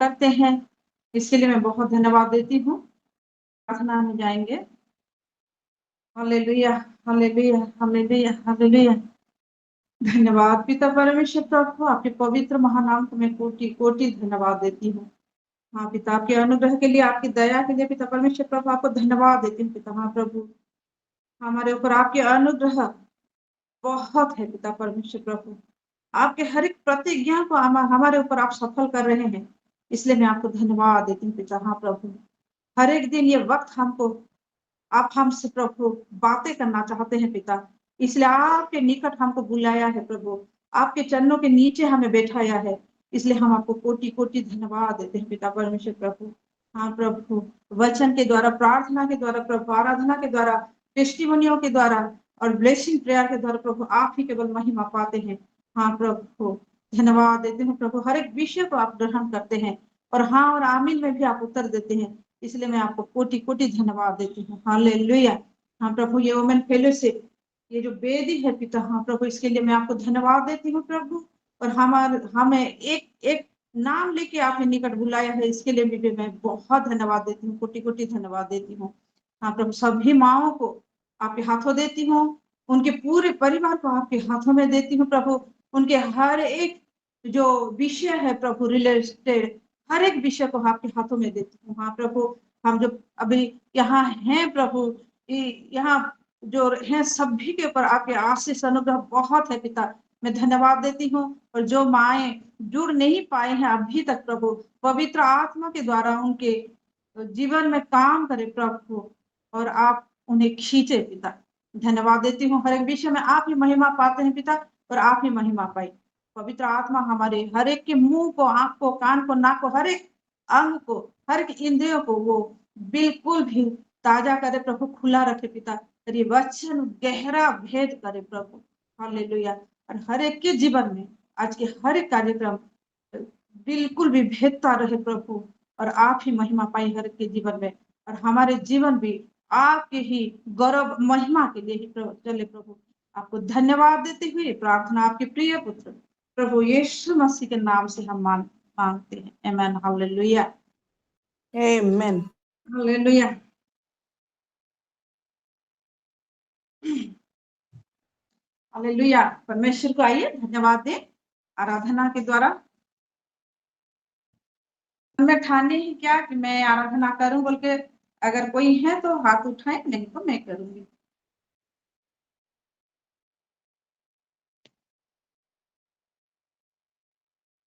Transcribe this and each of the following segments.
करते हैं, इसके लिए मैं बहुत धन्यवाद देती हूँ। प्रार्थना में जाएंगे। Hallelujah, hallelujah, hallelujah, hallelujah. धन्यवाद पिता परमेश्वर प्रभु, आपके पवित्र महानाम को मैं कोटि कोटि धन्यवाद देती हूँ। हाँ पिता, आपके अनुग्रह के लिए, आपकी दया के लिए पिता परमेश्वर प्रभु आपको धन्यवाद देती हूँ पिता। हाँ प्रभु, हमारे ऊपर आपके अनुग्रह बहुत है पिता परमेश्वर प्रभु। आपके हर एक प्रतिज्ञा को हमारे ऊपर आप सफल कर रहे हैं, इसलिए मैं आपको धन्यवाद देती हूँ पिता। हाँ प्रभु, हर एक दिन ये वक्त हमको आप हमसे प्रभु बातें करना चाहते हैं पिता, इसलिए आपके निकट हमको बुलाया है प्रभु, आपके चरणों के नीचे हमें बैठाया है, इसलिए हम आपको कोटि कोटि धन्यवाद देते हैं पिता परमेश्वर प्रभु। हाँ प्रभु, वचन के द्वारा, प्रार्थना के द्वारा प्रभु, आराधना के द्वारा, टेस्टिमोनियों के द्वारा और ब्लेसिंग प्रेयर के द्वारा प्रभु आप ही केवल महिमा पाते हैं। हाँ प्रभु, धन्यवाद देते हैं प्रभु, हर एक विषय को आप ग्रहण करते हैं और हाँ और आमीन में भी आप उत्तर देते हैं, इसलिए मैं आपको कोटि कोटि धन्यवाद देती हूँ। हालेलुया। हाँ प्रभु, ये वुमेन फेलोशिप, ये जो वेदी है पिता, हाँ प्रभु, इसके लिए मैं आपको धन्यवाद देती हूँ प्रभु। और हमें एक एक नाम लेके आपने निकट बुलाया है, इसके लिए भी मैं बहुत धन्यवाद देती हूँ, कोटि कोटि धन्यवाद देती हूँ। हाँ प्रभु, सभी माओं को आपके हाथों देती हूँ, उनके पूरे परिवार को आपके हाथों में देती हूँ प्रभु। उनके हर एक जो विषय है प्रभु रिलेटेड, हर एक विषय को आपके हाथों में देती हूँ। हाँ प्रभु, हम जो अभी यहाँ हैं प्रभु, यहाँ जो हैं सभी के ऊपर आपके आशीष अनुग्रह बहुत है पिता, मैं धन्यवाद देती हूँ। और जो माएं जुड़ नहीं पाए हैं अभी तक प्रभु, पवित्र आत्मा के द्वारा उनके जीवन में काम करे प्रभु, और आप उन्हें खींचे पिता। धन्यवाद देती हूँ, हर एक विषय में आप ही महिमा पाते हैं पिता, और आप ही महिमा पाई। पवित्र आत्मा हमारे हर एक के मुंह को, आंख को, कान को, नाक को, हर एक अंग को, हर एक इंद्रियों को वो बिल्कुल भी ताजा करे प्रभु, खुला रखे पिता, और ये वचन गहरा भेद करे प्रभु। हालेलुया। और हर एक के जीवन में आज के हर एक कार्यक्रम बिल्कुल भी भेदता रहे प्रभु, और आप ही महिमा पाई हर एक के जीवन में, और हमारे जीवन भी आपके ही गौरव महिमा के लिए ही चले प्रभु। आपको धन्यवाद देते हुए प्रार्थना आपके प्रिय पुत्र प्रभु यीशु मसीह के नाम से हम मांगते हैं। आमीन। हालेलुया, आमेन। हालेलुया। हालेलुया। परमेश्वर को आइए धन्यवाद दें आराधना के द्वारा। मैं ठाने ही क्या कि मैं आराधना करूं बोल के, अगर कोई है तो हाथ उठाए, नहीं तो मैं करूंगी।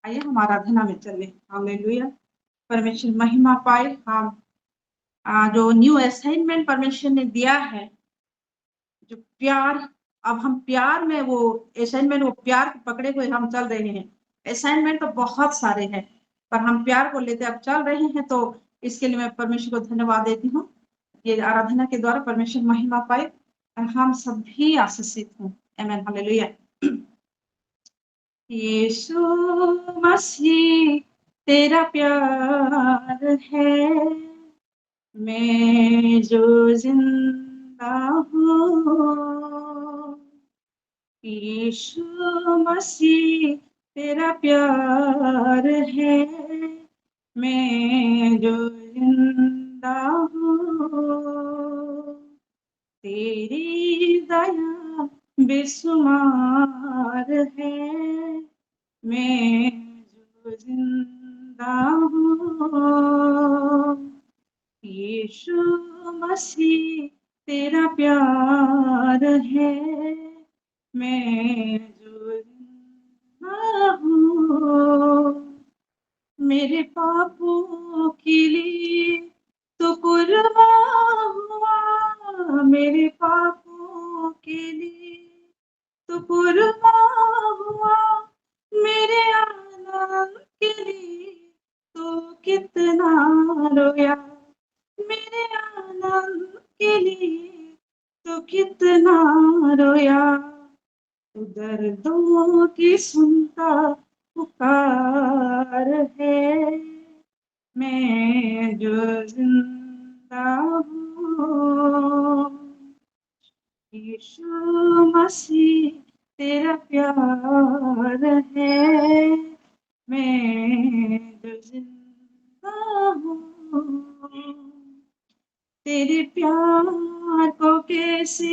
आइए हम आराधना में चले। हालेलुया। परमेश्वर महिमा पाए। हम जो न्यू असाइनमेंट परमेश्वर ने दिया है, जो प्यार, अब हम प्यार में वो असाइनमेंट, वो प्यार को पकड़े हुए हम चल रहे हैं। असाइनमेंट तो बहुत सारे हैं, पर हम प्यार को लेते अब चल रहे हैं, तो इसके लिए मैं परमेश्वर को धन्यवाद देती हूँ। ये आराधना के द्वारा परमेश्वर महिमा पाए और हम सभी आशीषित हों। आमीन। हालेलुया। यीशु मसीह तेरा प्यार है, मैं जो जिंदा हूँ। यीशु मसीह तेरा प्यार है, मैं जो जिंदा हूँ। तेरी दया बेसुमार है, मैं जो जिंदा हूँ। यीशु मसीह तेरा प्यार है, मैं जो जिंदा हूँ। मेरे पापों के लिए तो कुर्बान हुआ, मेरे पापों के लिए तो कुर्बान हुआ, मेरे आनंद के लिए तो कितना रोया, मेरे आनंद के लिए तो कितना रोया। तू दर्दों की सुनता पुकार है, मैं जो जिंदा हूँ। यीशु मसीह तेरा प्यार है, मैं जो जिंदा तेरे प्यार को कैसे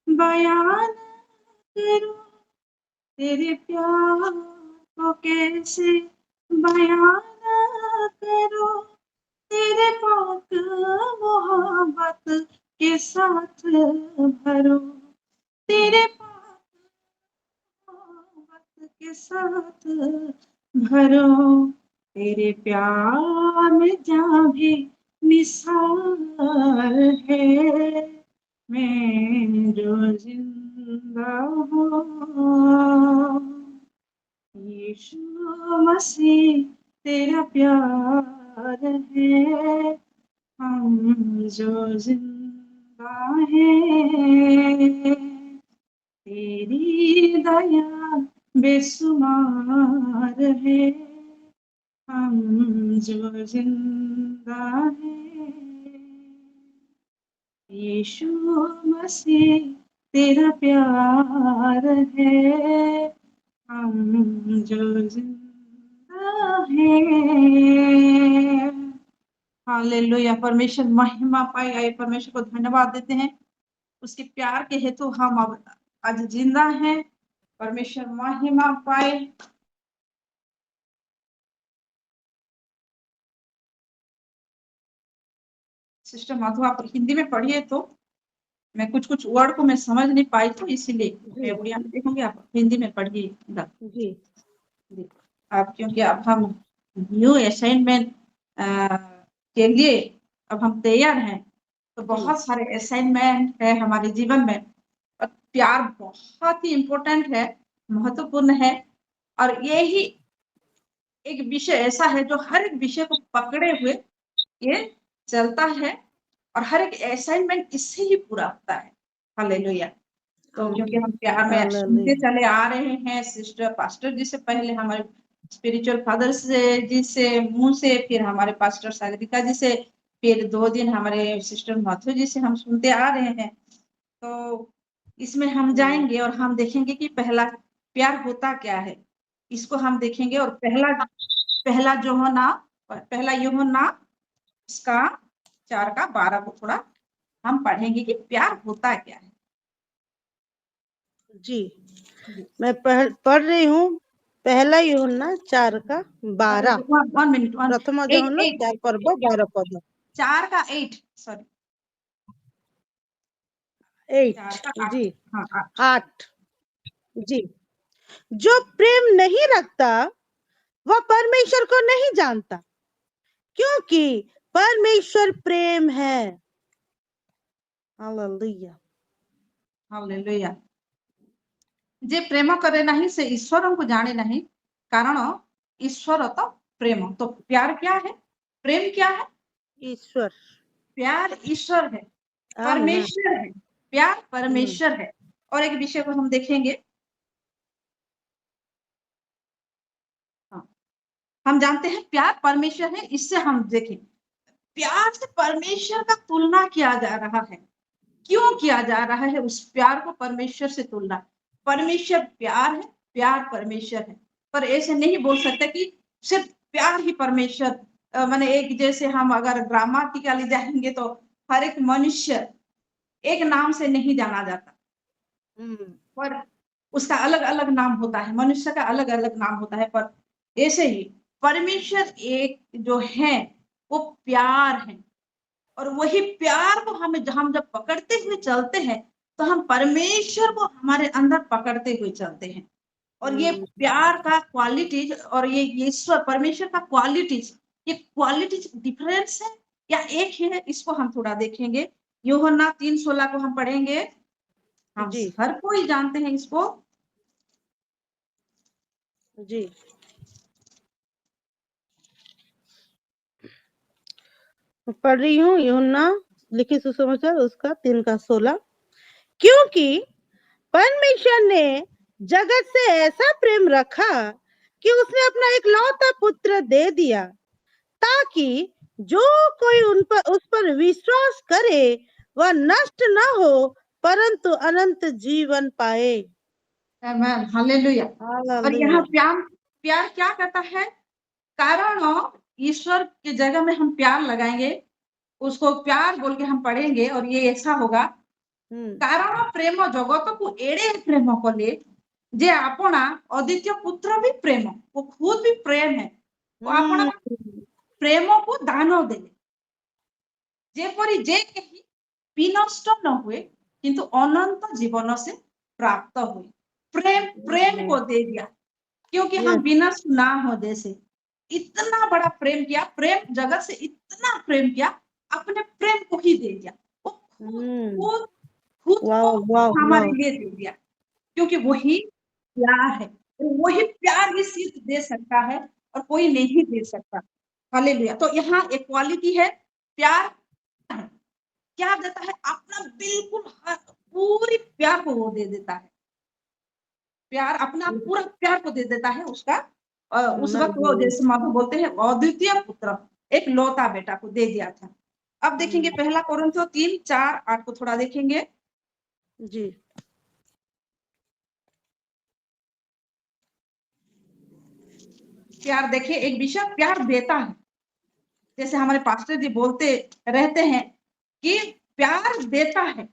बयान करूं, तेरे प्यार को कैसे बयान करूं, तेरे पाक मोहब्बत के साथ भरो, तेरे पाक मोहब्बत के साथ भरो, तेरे प्यार में जहाँ भी मिसाल है, मैं जो जिंदा हूँ, यीशु मसीह तेरा प्यार है, हम जो जिंदा हैं, तेरी दया बेसुमार है, हम जो जिंदा हैं, यीशु मसीह तेरा प्यार है, हम जो जिंदा हैं। हालेलुया, परमेश्वर महिमा पाए। आइए परमेश्वर को धन्यवाद देते हैं, उसके प्यार के हेतु हम अब आज जिंदा हैं। परमेश्वर महिमा पाए। सिस्टर माधु आप हिंदी में पढ़िए, तो मैं कुछ कुछ वर्ड को मैं समझ नहीं पाई, तो इसीलिए मैं उड़िया में देखूंगी, आप हिंदी में पढ़िए जी। आप, क्योंकि अब हम न्यू असाइनमेंट के लिए अब हम तैयार हैं, तो बहुत सारे असाइनमेंट है हमारे जीवन में, और प्यार बहुत ही इम्पोर्टेंट है, महत्वपूर्ण है, और यही एक विषय ऐसा है जो हर एक विषय को पकड़े हुए ये चलता है, और हर एक असाइनमेंट इससे ही पूरा होता है। हालेलुया। तो क्योंकि हम प्यार में सुनते चले आ रहे हैं, सिस्टर पास्टर जी से, पहले हमारे स्पिरिचुअल फादर से जी से मुंह से, फिर हमारे पास्टर सागरिका जी से, फिर 2 दिन हमारे सिस्टर माथु जी से हम सुनते आ रहे हैं। तो इसमें हम जाएंगे और हम देखेंगे कि पहला प्यार होता क्या है, इसको हम देखेंगे। और पहला यूहन्ना उसका 4:12 को थोड़ा हम पढ़ेंगे कि प्यार होता क्या है। जी, मैं पढ़ रही हूँ। पहला यूहन्ना 4:12। 1 मिनट, प्रथम यूहन्ना 4:12 4 का 8, सॉरी 8 जी, 8 जी। जो प्रेम नहीं रखता वह परमेश्वर को नहीं जानता, क्योंकि परमेश्वर प्रेम है। Hallelujah, hallelujah. जे प्रेम करे नहीं से ईश्वर को जाने नहीं, कारण ईश्वर तो प्रेम। तो प्यार क्या है, प्रेम क्या है? ईश्वर, प्यार ईश्वर है, परमेश्वर है, प्यार परमेश्वर है। और एक विषय को हम देखेंगे, हम जानते हैं प्यार परमेश्वर है, इससे हम देखें प्यार से परमेश्वर का तुलना किया जा रहा है। क्यों किया जा रहा है उस प्यार को परमेश्वर से तुलना? परमेश्वर प्यार है, प्यार परमेश्वर है, पर ऐसे नहीं बोल सकते कि सिर्फ प्यार ही परमेश्वर, माने एक जैसे हम अगर ग्रामेटिकली जाएंगे तो हर एक मनुष्य एक नाम से नहीं जाना जाता, पर उसका अलग अलग नाम होता है, मनुष्य का अलग अलग नाम होता है। पर ऐसे ही परमेश्वर एक जो है वो प्यार है, और वही प्यार को हम जब पकड़ते हुए चलते हैं तो हम परमेश्वर को हमारे अंदर पकड़ते हुए चलते हैं। और ये प्यार का क्वालिटीज और ये ईश्वर परमेश्वर का क्वालिटीज, ये क्वालिटीज डिफरेंस है या एक है, इसको हम थोड़ा देखेंगे। यूहन्ना 3:16 को हम पढ़ेंगे, हम हर कोई जानते हैं इसको जी। पढ़ रही हूँ यूहन्ना लिखित सुसमाचार उसका 3:16। क्योंकि परमेश्वर ने जगत से ऐसा प्रेम रखा कि उसने अपना इकलौता पुत्र दे दिया, ताकि जो कोई उस पर विश्वास करे वह नष्ट न हो परंतु अनंत जीवन पाए। हालेलुया। और यहाँ प्यार क्या कहता है? कारण ईश्वर की जगह में हम प्यार लगाएंगे, उसको प्यार बोल के हम पढ़ेंगे और ये ऐसा होगा। कारण प्रेम जगत को एड़े प्रेम कले जे आपना अद्वितीय पुत्र भी प्रेम, वो खुद भी प्रेम है, वो अपना प्रेम को दान देले जेपरी जे कहीं विनष्ट न हुए किंतु अनंत जीवन से प्राप्त हुए। प्रेम प्रेम को दे दिया क्योंकि हम विनष्ट ना हो जैसे। इतना बड़ा प्रेम किया, प्रेम जगत से इतना प्रेम किया, अपने प्रेम को ही दे दिया। वो खुद खुद को हमारे लिए दे दिया क्योंकि वही प्यार है, वही प्यार ही सिर्फ दे सकता है और कोई नहीं दे सकता। हालेलुया। तो यहाँ एक क्वालिटी है, प्यार क्या देता है, अपना बिल्कुल पूरी प्यार को वो दे देता है, प्यार अपना पूरा प्यार को दे देता है उसका। उस वक्त वो जैसे माधव बोलते हैं अद्वितीय पुत्र, एक लौता बेटा को दे दिया था। अब देखेंगे पहला कोरिन्थियों 3:4-8 को थोड़ा देखेंगे जी। प्यार देखिए, एक विषय प्यार देता है, जैसे हमारे पास्टर जी बोलते रहते हैं कि प्यार देता है।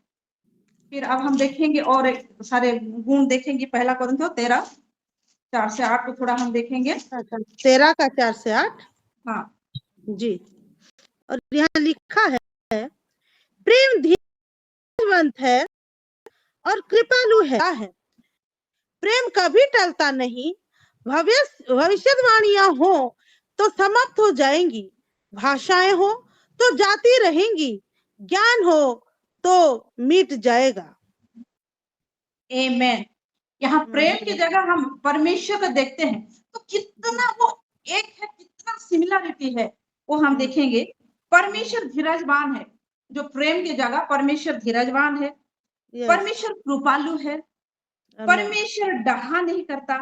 फिर अब हम देखेंगे और सारे गुण देखेंगे, पहला कोरिन्थियों 13:4-8 को थोड़ा हम देखेंगे। 13 का 4 से 8। हाँ जी। और यहाँ लिखा है प्रेम धीरजवंत है और कृपालु है। प्रेम कभी टलता नहीं। भविष्यवाणियां हो तो समाप्त हो जाएंगी, भाषाएं हो तो जाती रहेंगी, ज्ञान हो तो मिट जाएगा। आमेन। यहाँ प्रेम की जगह हम परमेश्वर को देखते हैं तो कितना वो एक है, कितना सिमिलरिटी है वो हम देखेंगे। परमेश्वर धीरजवान है, जो प्रेम की जगह परमेश्वर धीरजवान है। परमेश्वर कृपालु है, परमेश्वर डहा नहीं करता,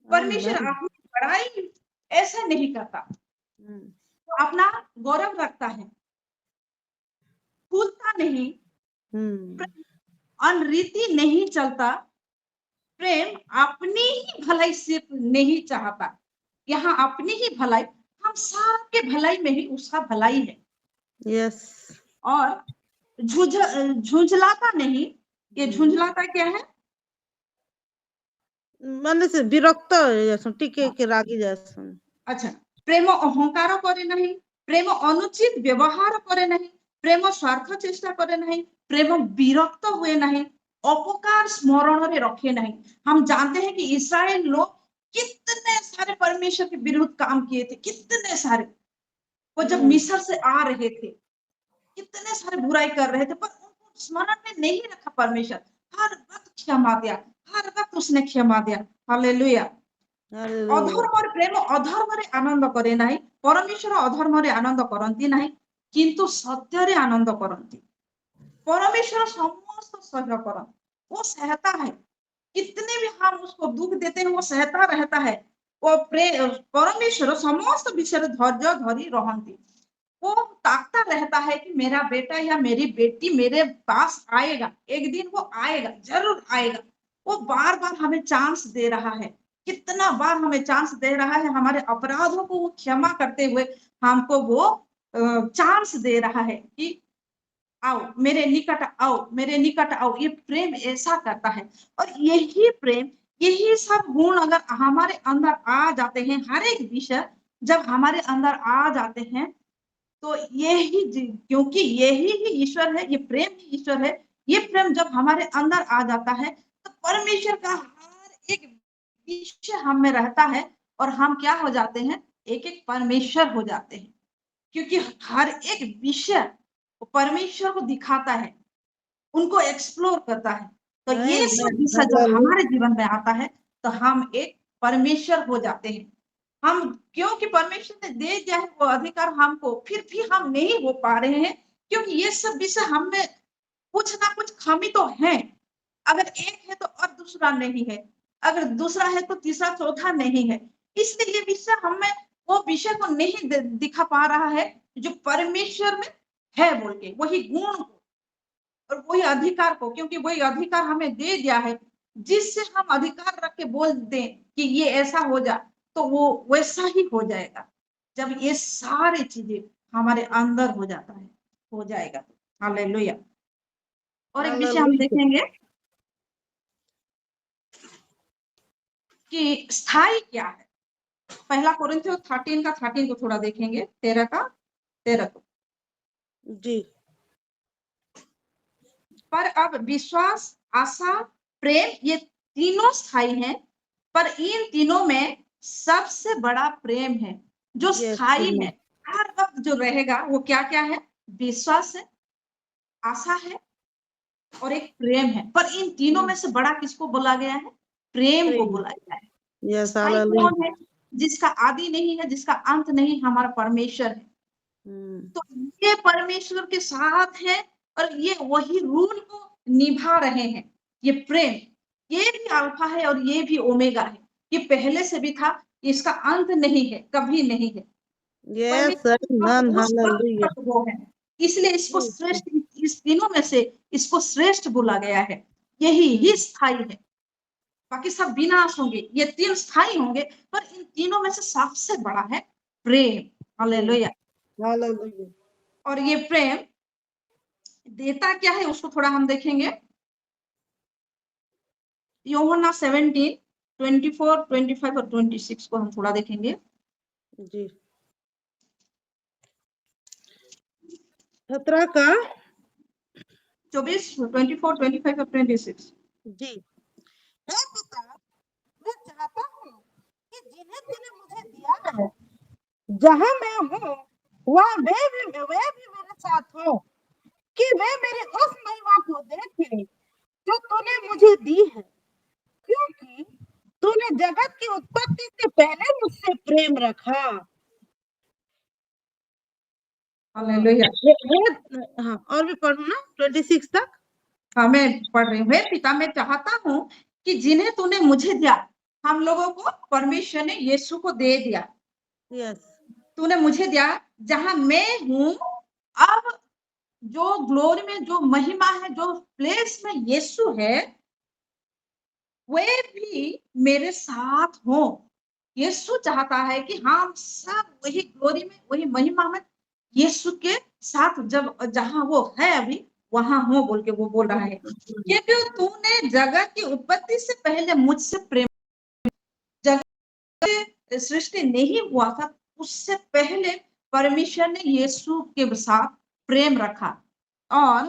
परमेश्वर अपनी बड़ाई ऐसा नहीं करता, तो अपना गौरव रखता है, भूलता नहीं, अनरीति नहीं चलता। प्रेम अपनी ही भलाई सिर्फ नहीं चाहता, यहाँ अपनी ही भलाई, हम सबके भलाई में ही उसका भलाई है। यस। और झुंझलाता नहीं। ये झुंझलाता क्या है? मन से विरक्त टिके के रागी जैसा। अच्छा, प्रेम अहंकार करे नहीं, प्रेम अनुचित व्यवहार करे नहीं, प्रेम स्वार्थ चेष्टा करे नहीं, प्रेम विरक्त हुए नहीं, अपकार स्मरण में रखे नहीं। हम जानते हैं कि इस्राएल लोग कितने सारे परमेश्वर के विरुद्ध काम किए थे, कितने सारे। वो जब मिस्र से आ रहे थे कितने सारे बुराई कर रहे थे, पर उनको स्मरण में नहीं रखा परमेश्वर। हर वक्त क्षमा दिया, हर वक्त उसने क्षमा दिया। हालेलुया। अधर्मर प्रेम अधर्मरे आनंद करे नहीं, परमेश्वर अधर्मरे आनंद करती नहीं किंतु सत्यरे आनंद करती। परमेश्वर समस्त सहन करती, वो सहता है, कितने भी हम उसको दुख देते हैं वो सहता रहता है। वो परमेश्वर समस्त विषय धैर्य धरी रहती, वो ताकता रहता है कि मेरा बेटा या मेरी बेटी मेरे पास आएगा, एक दिन वो आएगा, जरूर आएगा। वो बार बार हमें चांस दे रहा है, कितना बार हमें चांस दे रहा है, हमारे अपराधों को वो क्षमा करते हुए हमको वो चांस दे रहा है कि आओ मेरे निकट आओ, मेरे निकट आओ। ये प्रेम ऐसा करता है। और यही प्रेम, यही सब गुण अगर हमारे अंदर आ जाते हैं, हर एक विषय जब हमारे अंदर आ जाते हैं तो यही, क्योंकि यही ही ईश्वर है, ये प्रेम ही ईश्वर है। ये प्रेम जब हमारे अंदर आ जाता है तो परमेश्वर का हर एक विषय हम में रहता है और हम क्या हो जाते हैं, एक एक परमेश्वर हो जाते हैं, क्योंकि हर एक विषय परमेश्वर को दिखाता है, उनको एक्सप्लोर करता है। तो ये सब विषय जब हमारे जीवन में आता है तो हम एक परमेश्वर हो जाते हैं। हम, क्योंकि परमेश्वर ने दे दिया है वो अधिकार हमको, फिर भी हम नहीं हो पा रहे हैं क्योंकि ये सब विषय हम में कुछ ना कुछ खामी तो है। अगर एक है तो और दूसरा नहीं है, अगर दूसरा है तो तीसरा चौथा नहीं है। इसलिए ये विषय हमें वो विषय को नहीं दिखा पा रहा है जो परमेश्वर में है बोल के, वही गुण को और वही अधिकार को, क्योंकि वही अधिकार हमें दे दिया है। जिससे हम अधिकार रख के बोल दें कि ये ऐसा हो जा तो वो वैसा ही हो जाएगा। जब ये सारी चीजें हमारे अंदर हो जाता है, हो जाएगा। हालेलुया। और एक विषय हम हालेलुया। देखेंगे कि स्थाई क्या है। पहला कोरिन्थियों 13 का 13 को थोड़ा देखेंगे, 13 का 13 को। जी। पर अब विश्वास, आशा, प्रेम ये तीनों स्थाई हैं, पर इन तीनों में सबसे बड़ा प्रेम है जो यस स्थाई है, हर वक्त जो रहेगा। वो क्या क्या है? विश्वास है, आशा है और एक प्रेम है। पर इन तीनों में से बड़ा किसको बोला गया है? प्रेम को बोला गया है। यस। स्थाई हालेलुया। कौन है? जिसका आदि नहीं है, जिसका अंत नहीं, हमारा परमेश्वर है। तो ये परमेश्वर के साथ है और ये वही रूल को निभा रहे हैं। ये प्रेम, ये भी अल्फा है और ये भी ओमेगा है। ये पहले से भी था, इसका अंत नहीं है, कभी नहीं है। यस। परमेश्वर आमेन। उस वक्त हालेलुया। तक वो है, इसलिए इसको श्रेष्ठ, इस तीनों में से इसको श्रेष्ठ बोला गया है। यही ही स्थाई है, बाकी सब विनाश होंगे, ये तीन स्थाई होंगे, पर इन तीनों में से सबसे बड़ा है प्रेम। हालेलुया। हालेलुया। और ये प्रेम देता क्या है उसको थोड़ा हम देखेंगे। यूहन्ना 17, 24, 25 और 26 को हम थोड़ा देखेंगे। जी। 17 का 24, 24, 25 और 26। जी। हे पिता, मैं चाहता हूँ कि जिन्हें तूने मुझे दिया है, जहाँ मैं हूँ वहाँ वे भी मेरे साथ हो, कि वे मेरी उस महिमा को देखें जो तूने मुझे दी है, क्योंकि तूने जगत की उत्पत्ति से पहले मुझसे प्रेम रखा। हालेलुया। हाँ, और भी पढ़ू ना 26 तक। हाँ मैं पढ़ रही हूँ। हे पिता, मैं चाहता हूँ कि जिन्हें तूने मुझे दिया, हम लोगों को परमेश्वर ने यीशु को दे दिया। यस। तूने मुझे दिया, जहां मैं हूँ। अब जो ग्लोरी में, जो महिमा है, जो प्लेस में यीशु है, वे भी मेरे साथ हो। यीशु चाहता है कि हम सब वही ग्लोरी में, वही महिमा में यीशु के साथ, जब जहां वो है अभी वहां हो, बोल के वो बोल रहा है। क्योंकि तूने जगत की उत्पत्ति से पहले मुझसे प्रेम, जगत सृष्टि नहीं हुआ था उससे पहले परमेश्वर ने यीशु के साथ प्रेम रखा। और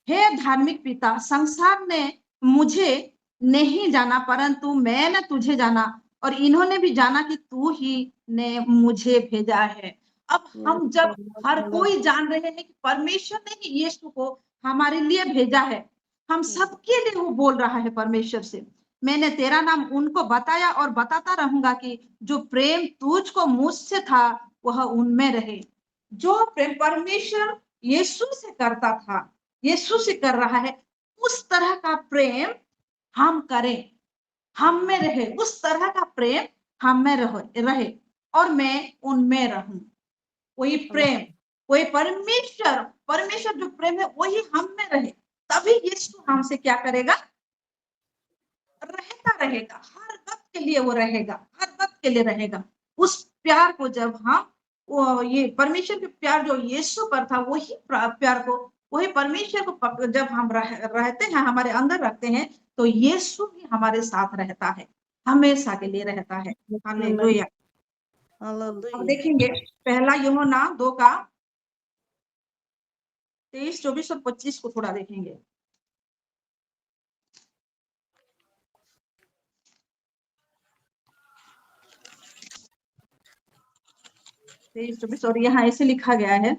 हे धार्मिक पिता, संसार ने मुझे नहीं जाना, परंतु मैंने तुझे जाना, और इन्होंने भी जाना कि तू ही ने मुझे भेजा है। अब हम जब हर कोई जान रहे हैं कि परमेश्वर ने ही यीशु को हमारे लिए भेजा है, हम सबके लिए वो बोल रहा है परमेश्वर से, मैंने तेरा नाम उनको बताया और बताता रहूंगा कि जो प्रेम तुझको मुझसे था वह उनमें रहे। जो प्रेम परमेश्वर यीशु से करता था, यीशु से कर रहा है, उस तरह का प्रेम हम करें, हम में रहे, उस तरह का प्रेम हम में रहे और मैं उनमें रहूं। वही प्रेम, वही परमेश्वर, परमेश्वर जो प्रेम है वही हम में रहे, तभी यीशु हमसे क्या करेगा? रहता रहेगा, हर वक्त के लिए वो रहेगा, हर वक्त के लिए रहेगा। उस प्यार को जब हम, वो ये परमेश्वर के प्यार जो यीशु पर था, वही प्यार को, वही परमेश्वर को जब हम रहते हैं, हमारे अंदर रखते हैं, तो यीशु भी हमारे साथ रहता है, हमेशा के लिए रहता है। हालेलुया। अब देखेंगे पहला यूहन्ना 2 का 23, 24 और 25 को थोड़ा देखेंगे। 23, 24 और यहाँ ऐसे लिखा गया है,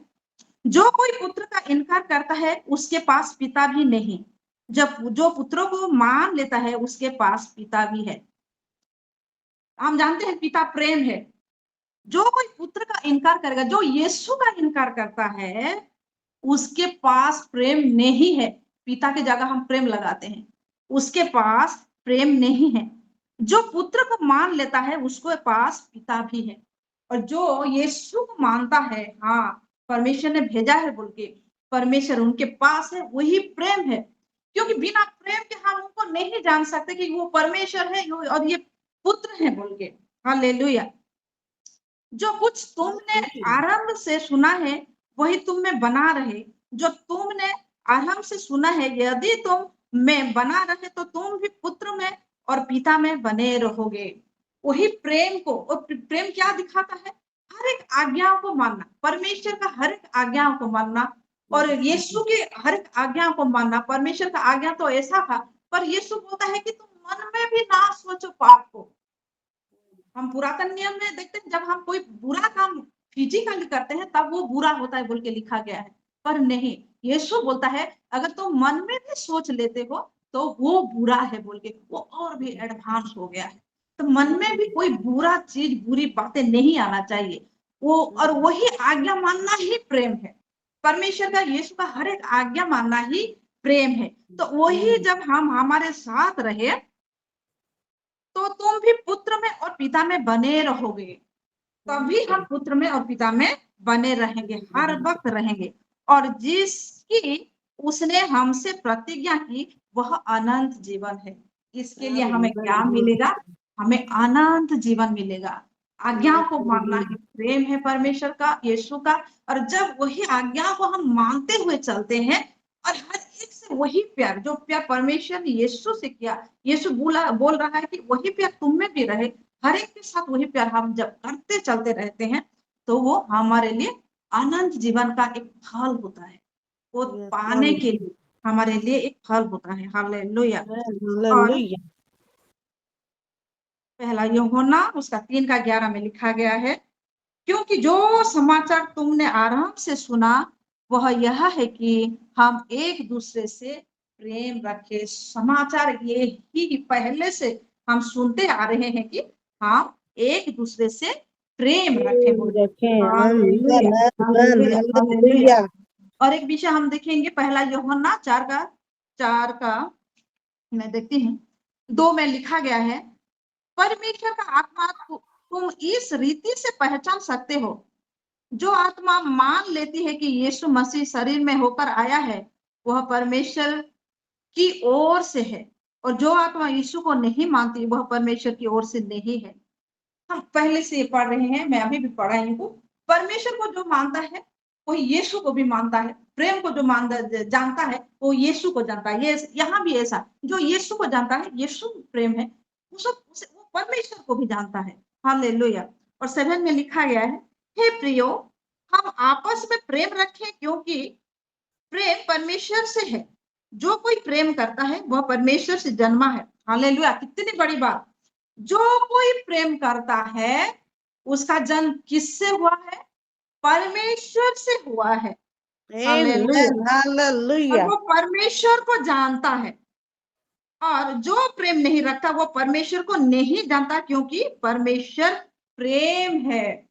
जो कोई पुत्र का इनकार करता है उसके पास पिता भी नहीं, जब जो पुत्रों को मान लेता है उसके पास पिता भी है। हम जानते हैं पिता प्रेम है। जो कोई पुत्र का इनकार करेगा, जो यीशु का इनकार करता है, उसके पास प्रेम नहीं है। पिता की जगह हम प्रेम लगाते हैं, उसके पास प्रेम नहीं है। जो पुत्र को मान लेता है उसके पास पिता भी है। और जो यीशु को मानता है, हाँ परमेश्वर ने भेजा है बोल के, परमेश्वर उनके पास है, वही प्रेम है। क्योंकि बिना प्रेम के हम उनको नहीं जान सकते कि वो परमेश्वर है और ये पुत्र है बोल के। हालेलुया। जो कुछ तुमने आरंभ से सुना है वही तुम में बना रहे। जो तुमने आरंभ से सुना है यदि तुम में बना रहे तो तुम भी पुत्र में और पिता में बने रहोगे। वही प्रेम को, और प्रेम क्या दिखाता है? हर एक आज्ञाओं को मानना, परमेश्वर का हर एक आज्ञाओं को मानना, और यीशु की हर एक आज्ञाओं को मानना। परमेश्वर का आज्ञा तो ऐसा था, पर यीशु बोलता है कि तुम मन में भी ना सोचो पाप को। हम पुरातन नियम में देखते हैं जब हम कोई बुरा काम फिजिकली करते हैं तब वो बुरा होता है बोल के लिखा गया है, पर नहीं, यीशु बोलता है अगर तुम मन में भी सोच लेते हो तो वो बुरा है बोल के, वो और भी एडवांस हो गया है। तो मन में भी कोई बुरा चीज, बुरी बातें नहीं आना चाहिए वो, और वही आज्ञा मानना ही प्रेम है। परमेश्वर का, यीशु का हर एक आज्ञा मानना ही प्रेम है। तो वही जब हम हमारे साथ रहे तो तुम भी पुत्र में और पिता में बने रहोगे। तभी हम पुत्र में और पिता में बने रहेंगे, हर वक्त रहेंगे। और जिसकी उसने हमसे प्रतिज्ञा की वह अनंत जीवन है। इसके लिए हमें क्या मिलेगा? हमें अनंत जीवन मिलेगा। आज्ञाओं को मानना ही प्रेम है परमेश्वर का, यीशु का। और जब वही आज्ञाओं को हम मानते हुए चलते हैं और हर एक से वही प्यार, जो प्यार परमेश्वर ने यीशु से किया, यीशु बोल रहा है कि वही प्यार तुम में भी रहे। हर एक के साथ वही प्यार हम जब करते चलते रहते हैं तो वो हमारे लिए अनंत जीवन का एक फल होता है। वो पाने के लिए हमारे लिए एक फल होता है। हालेलुया। और पहला यूहन्ना उसका 3:11 में लिखा गया है, क्योंकि जो समाचार तुमने आरंभ से सुना वह यह है कि हम एक दूसरे से प्रेम रखे। समाचार ये ही पहले से हम सुनते आ रहे हैं कि हम एक दूसरे से प्रेम रखें बोल के। Hallelujah, hallelujah, hallelujah. और एक विषय हम देखेंगे, पहला यूहन्ना 4:4 मैं देखती हूँ 2 में लिखा गया है, परमेश्वर का आत्मा तुम इस रीति से पहचान सकते हो, जो आत्मा मान लेती है कि यीशु मसीह शरीर में होकर आया है वह परमेश्वर की ओर से है, और जो आत्मा यीशु को नहीं मानती वह परमेश्वर की ओर से नहीं है। हम पहले से पढ़ रहे हैं, मैं अभी भी पढ़ा हूँ। परमेश्वर को जो मानता है वो यीशु को भी मानता है। प्रेम को जो जानता है वो यीशु को जानता है। ये यहाँ भी ऐसा, जो यीशु को जानता है, यीशु प्रेम है, वो परमेश्वर को भी जानता है। हालेलुया। और 7 में लिखा गया है, हे प्रियो, हम आपस में प्रेम रखें क्योंकि प्रेम परमेश्वर से है। जो कोई प्रेम करता है वह परमेश्वर से जन्मा है। हालेलुया, कितनी बड़ी बात। जो कोई प्रेम करता है उसका जन्म किससे हुआ है? परमेश्वर से हुआ है। हालेलुया। और वो परमेश्वर को जानता है, और जो प्रेम नहीं रखता वो परमेश्वर को नहीं जानता, क्योंकि परमेश्वर प्रेम है।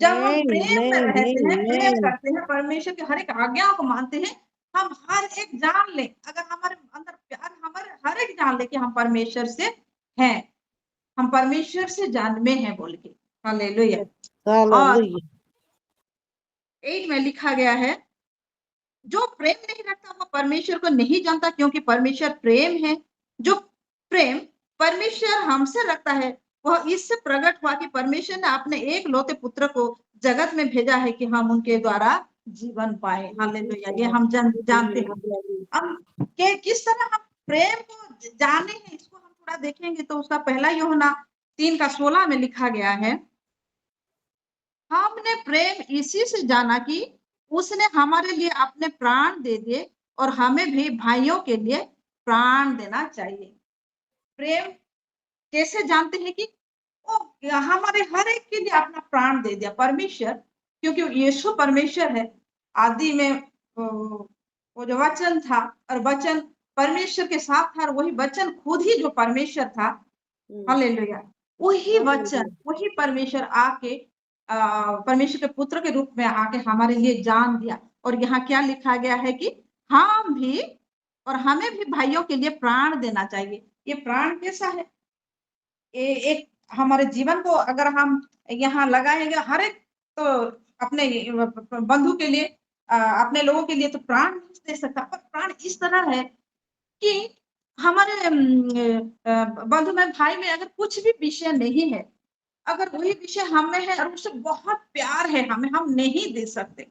जब हम प्रेम में रहते हैं, प्रेम करते हैं, परमेश्वर के हर एक आज्ञाओं को मानते हैं, हम हर एक जान ले, अगर हमारे अंदर प्यार, हमारे हर एक जान ले कि हम परमेश्वर से हैं, हम परमेश्वर से जन्मे हैं बोल के। हालेलुया। और 8 में लिखा गया है, जो प्रेम नहीं रखता वो परमेश्वर को नहीं जानता, क्योंकि परमेश्वर प्रेम है। जो प्रेम परमेश्वर हमसे रखता है वह इससे प्रकट हुआ कि परमेश्वर ने अपने एक लौते पुत्र को जगत में भेजा है कि हम उनके द्वारा जीवन पाए। हालेलुया। ये हम जानते हैं। हम किस तरह हम प्रेम को जाने हैं, इसको हम थोड़ा देखेंगे तो उसका पहला यूहन्ना 3:16 में लिखा गया है, हमने प्रेम इसी से जाना कि उसने हमारे लिए अपने प्राण दे दिए, और हमें भी भाइयों के लिए प्राण देना चाहिए। प्रेम कैसे जानते हैं? कि वो हमारे हर एक के लिए अपना प्राण दे दिया परमेश्वर, क्योंकि यीशु परमेश्वर है। आदि में वो जो वचन था, और वचन परमेश्वर के साथ था, और वही वचन खुद ही जो परमेश्वर था। हालेलुया। वही वचन, वही परमेश्वर आके परमेश्वर के पुत्र के रूप में आके हमारे लिए जान दिया। और यहाँ क्या लिखा गया है कि हम भी, और हमें भी भाइयों के लिए प्राण देना चाहिए। ये प्राण कैसा है? एक हमारे जीवन को अगर हम यहाँ लगाएंगे, हर एक तो अपने बंधु के लिए, अपने लोगों के लिए तो प्राण नहीं दे सकता, पर प्राण इस तरह है कि हमारे बंधु में, भाई में अगर कुछ भी विषय नहीं है, अगर वही विषय हमें है और उससे बहुत प्यार है हमें, हम नहीं दे सकते,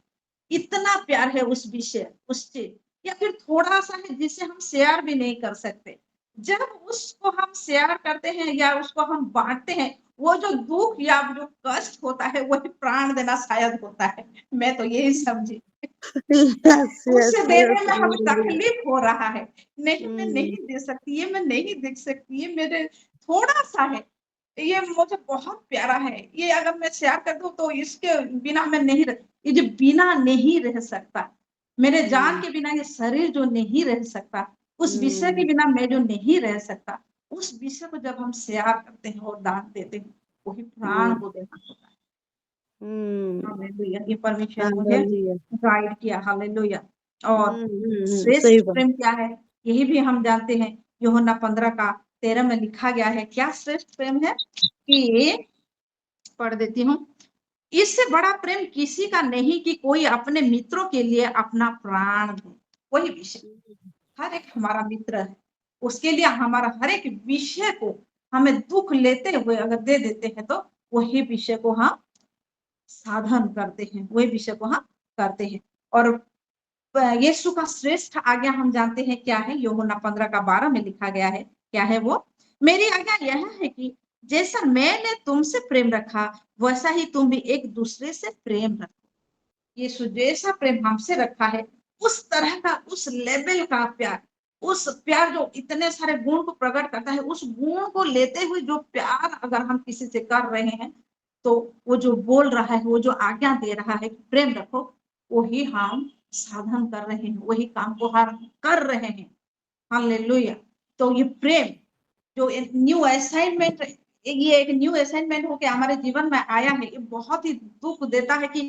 इतना प्यार है उस विषय उस चीज, या फिर थोड़ा सा है जिसे हम शेयर भी नहीं कर सकते। जब उसको हम शेयर करते हैं या उसको हम बांटते हैं, वो जो दुख या जो कष्ट होता है वही प्राण देना शायद होता है। मैं तो यही समझी। यस यस उससे देने यस में हमें हालेलुया। तकलीफ हो रहा है, नहीं मैं हम्म नहीं दे सकती, ये मैं नहीं देख सकती, ये मेरे थोड़ा सा है, ये मुझे बहुत प्यारा है, ये अगर मैं शेयर कर दूं तो इसके बिना मैं नहीं रह, ये जो बिना नहीं रह सकता, मेरे जान के बिना ये शरीर जो नहीं रह सकता, उस विषय के हम्म बिना मैं जो नहीं रह सकता, उस विषय को जब हम शेयर करते हैं और दान देते हैं, वही प्राण को देना होता है। हम्म हालेलुया, ये परमेश्वर मुझे हालेलुया। गाइड किया। हालेलुया। और सही श्रेष्ठ बात। प्रेम क्या है, यही भी हम जानते हैं। यूहन्ना 15 का 13 में लिखा गया है, क्या श्रेष्ठ प्रेम है कि, पढ़ देती हूँ, इससे बड़ा प्रेम किसी का नहीं कि कोई अपने मित्रों के लिए अपना प्राण दे। वही विषय, हर एक हमारा मित्र है, उसके लिए हमारा हर एक विषय को हमें दुख लेते हुए अगर दे देते हैं तो वही विषय को हम साधन करते हैं, वही विषय को हम करते हैं। और यीशु का श्रेष्ठ आज्ञा हम जानते हैं क्या है, यूहन्ना 15 का 12 में लिखा गया है, क्या है वो, मेरी आज्ञा यह है कि जैसा मैंने तुमसे प्रेम रखा वैसा ही तुम भी एक दूसरे से प्रेम रखो। यीशु जैसा प्रेम हमसे रखा है, उस तरह का, उस लेवल का प्यार, उस प्यार जो इतने सारे गुण को प्रकट करता है, उस गुण को लेते हुए जो प्यार अगर हम किसी से कर रहे हैं, तो वो जो बोल रहा है, वो जो आज्ञा दे रहा है कि प्रेम रखो, वही हम साधन कर रहे हैं, वही काम को हम कर रहे हैं। हालेलुया। तो ये प्रेम जो न्यू असाइनमेंट, ये एक न्यू असाइनमेंट होके हमारे जीवन में आया है, ये बहुत ही दुख देता है कि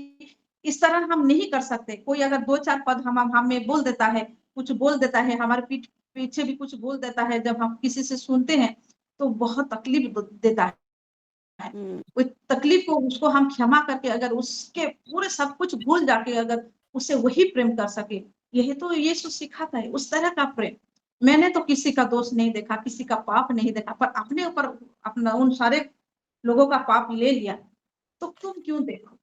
इस तरह हम नहीं कर सकते। कोई अगर 2-4 पद हम हमें बोल देता है, कुछ बोल देता है, हमारे पीठ पीछे भी कुछ बोल देता है, जब हम किसी से सुनते हैं तो बहुत तकलीफ देता है। हम्म उस तकलीफ को उसको हम क्षमा करके अगर उसके पूरे सब कुछ भूल जाके अगर उससे वही प्रेम कर सके, यही तो यीशु सिखाता है, उस तरह का प्रेम। मैंने तो किसी का दोष नहीं देखा, किसी का पाप नहीं देखा, पर अपने ऊपर अपना उन सारे लोगों का पाप ले लिया, तो तुम क्यों देखो,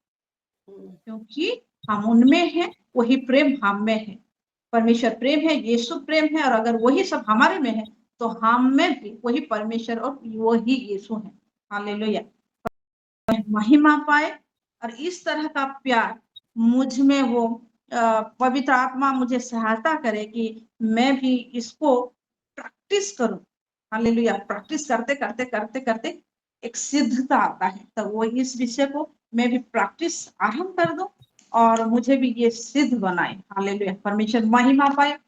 क्योंकि हम उनमें हैं, वही प्रेम हम में है। परमेश्वर प्रेम है, यीशु प्रेम है, और अगर वही सब हमारे में है तो हम में भी वही परमेश्वर और वही यीशु है। हालेलुया। महिमा पाए, और इस तरह का प्यार मुझ में वो पवित्र आत्मा मुझे सहायता करे कि मैं भी इसको प्रैक्टिस करूं। हालेलुया। प्रैक्टिस करते करते करते करते एक सिद्धता आता है, तो वो इस विषय को मैं भी प्रैक्टिस आरंभ कर दूं और मुझे भी ये सिद्ध बनाए। हालेलुया। परमेश्वर महिमा पाए।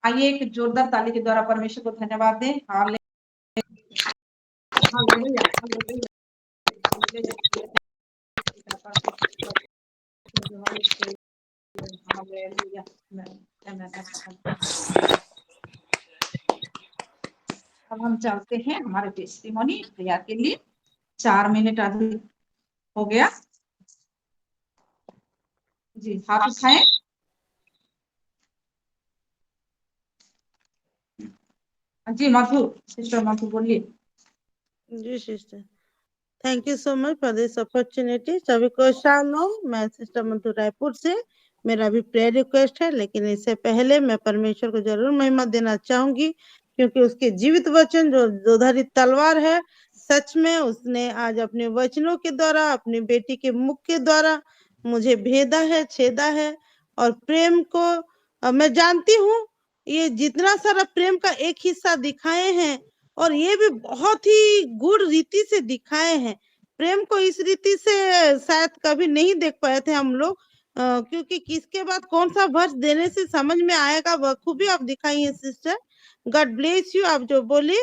आइए एक जोरदार ताली के द्वारा परमेश्वर को धन्यवाद दें। Hallelujah hallelujah hallelujah. अब हम चलते हैं हमारे टेस्टिमोनी प्रेयर के लिए। 4 मिनट अधिक हो गया जी, हाथ उठाएं। जी मधु, सिस्टर मधु बोलिए। जी sister, thank you so much for this opportunity. सभी को शालोम। मैं सिस्टर मंटू रायपुर से, मेरा भी प्रेयर रिक्वेस्ट है, लेकिन इससे पहले मैं परमेश्वर को जरूर महिमा देना चाहूंगी, क्योंकि उसके जीवित वचन जो दोधारी तलवार है, सच में उसने आज अपने वचनों के द्वारा, अपनी बेटी के मुख के द्वारा मुझे भेदा है, छेदा है। और प्रेम को मैं जानती हूँ, ये जितना सारा प्रेम का एक हिस्सा दिखाए हैं, और ये भी बहुत ही गुड़ रीति से दिखाए हैं। प्रेम को इस रीति से शायद कभी नहीं देख पाए थे हम लोग, क्योंकि किसके बाद कौन सा वर्ष देने से समझ में आएगा, बखूबी आप दिखाई है सिस्टर। God bless you. आप जो बोले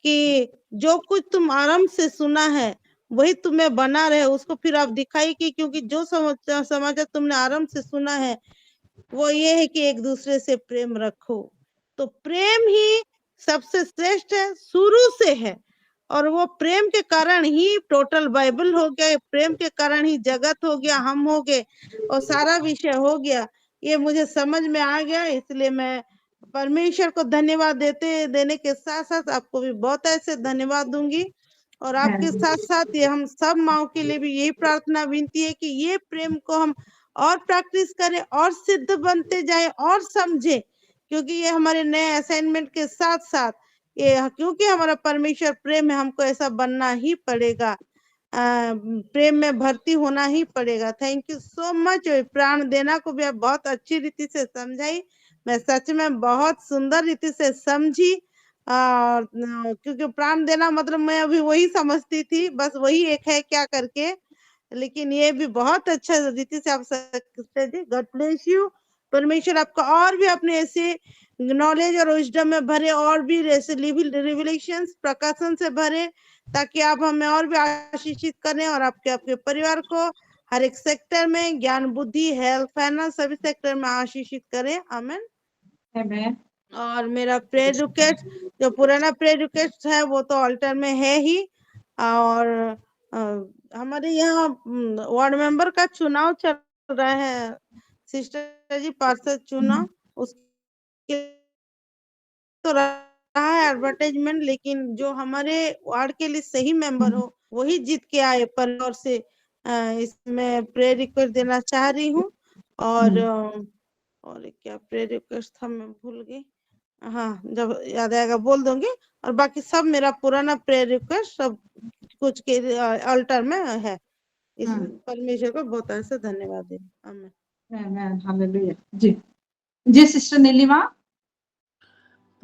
कि जो कुछ तुम आराम से सुना है वही तुम्हें बना रहे, उसको फिर आप दिखाई कि क्योंकि जो समाचार तुमने आराम से सुना है वो ये है कि एक दूसरे से प्रेम रखो। तो प्रेम ही सबसे श्रेष्ठ है, शुरू से है, और वो प्रेम के कारण ही टोटल बाइबल हो गया, प्रेम के कारण ही जगत हो गया, हम हो गए, और सारा विषय हो गया। ये मुझे समझ में आ गया, इसलिए मैं परमेश्वर को धन्यवाद देने के साथ साथ आपको भी बहुत ऐसे धन्यवाद दूंगी। और आपके साथ साथ ये हम सब माओ के लिए भी यही प्रार्थना विनती है कि ये प्रेम को हम और प्रैक्टिस करें और सिद्ध बनते जाए और समझे, क्योंकि ये हमारे नए असाइनमेंट के साथ साथ ये, क्योंकि हमारा परमेश्वर प्रेम है, हमको ऐसा बनना ही पड़ेगा, प्रेम में भर्ती होना ही पड़ेगा। Thank you so much. प्राण देना को भी आप बहुत अच्छी रीति से समझाई, मैं सच में बहुत सुंदर रीति से समझी। और क्योंकि प्राण देना मतलब मैं अभी वही समझती थी, बस वही एक है क्या करके, लेकिन ये भी बहुत अच्छा रीति से आप सकते जी। God bless you. परमेश्वर आपका और भी अपने ऐसे नॉलेज और विजडम में भरे, और भी ऐसे रिविलेशंस प्रकाशन से भरे, ताकि आप हमें और भी आशीषित करें और आपके आपके परिवार को हर एक सेक्टर में ज्ञान, बुद्धि, हेल्थ, फाइनेंस सभी सेक्टर में आशीषित करें। आमीन। आमेन। और मेरा प्रेयर रिक्वेस्ट, जो पुराना प्रेयर रिक्वेस्ट है वो तो ऑल्टर में है ही, और हमारे यहाँ वार्ड मेंबर का चुनाव चल रहा है सिस्टर जी, पार्षद चुनाव, उसके तो रहा है एडवर्टाइजमेंट, लेकिन जो हमारे वार्ड के लिए सही मेंबर हो वही जीत के आए परिवार से, इसमें प्रेयर रिक्वेस्ट देना चाह रही हूँ। और क्या प्रेयर रिक्वेस्ट था मैं भूल गई, हाँ जब याद आएगा बोल दूंगी। और बाकी सब मेरा पुराना प्रेयर रिक्वेस्ट सब कुछ के अल्टर में है। इस परमेश्वर को बहुत ऐसे धन्यवाद दे। आमीन। आमेन। हालेलुया। जी जी sister Neelima.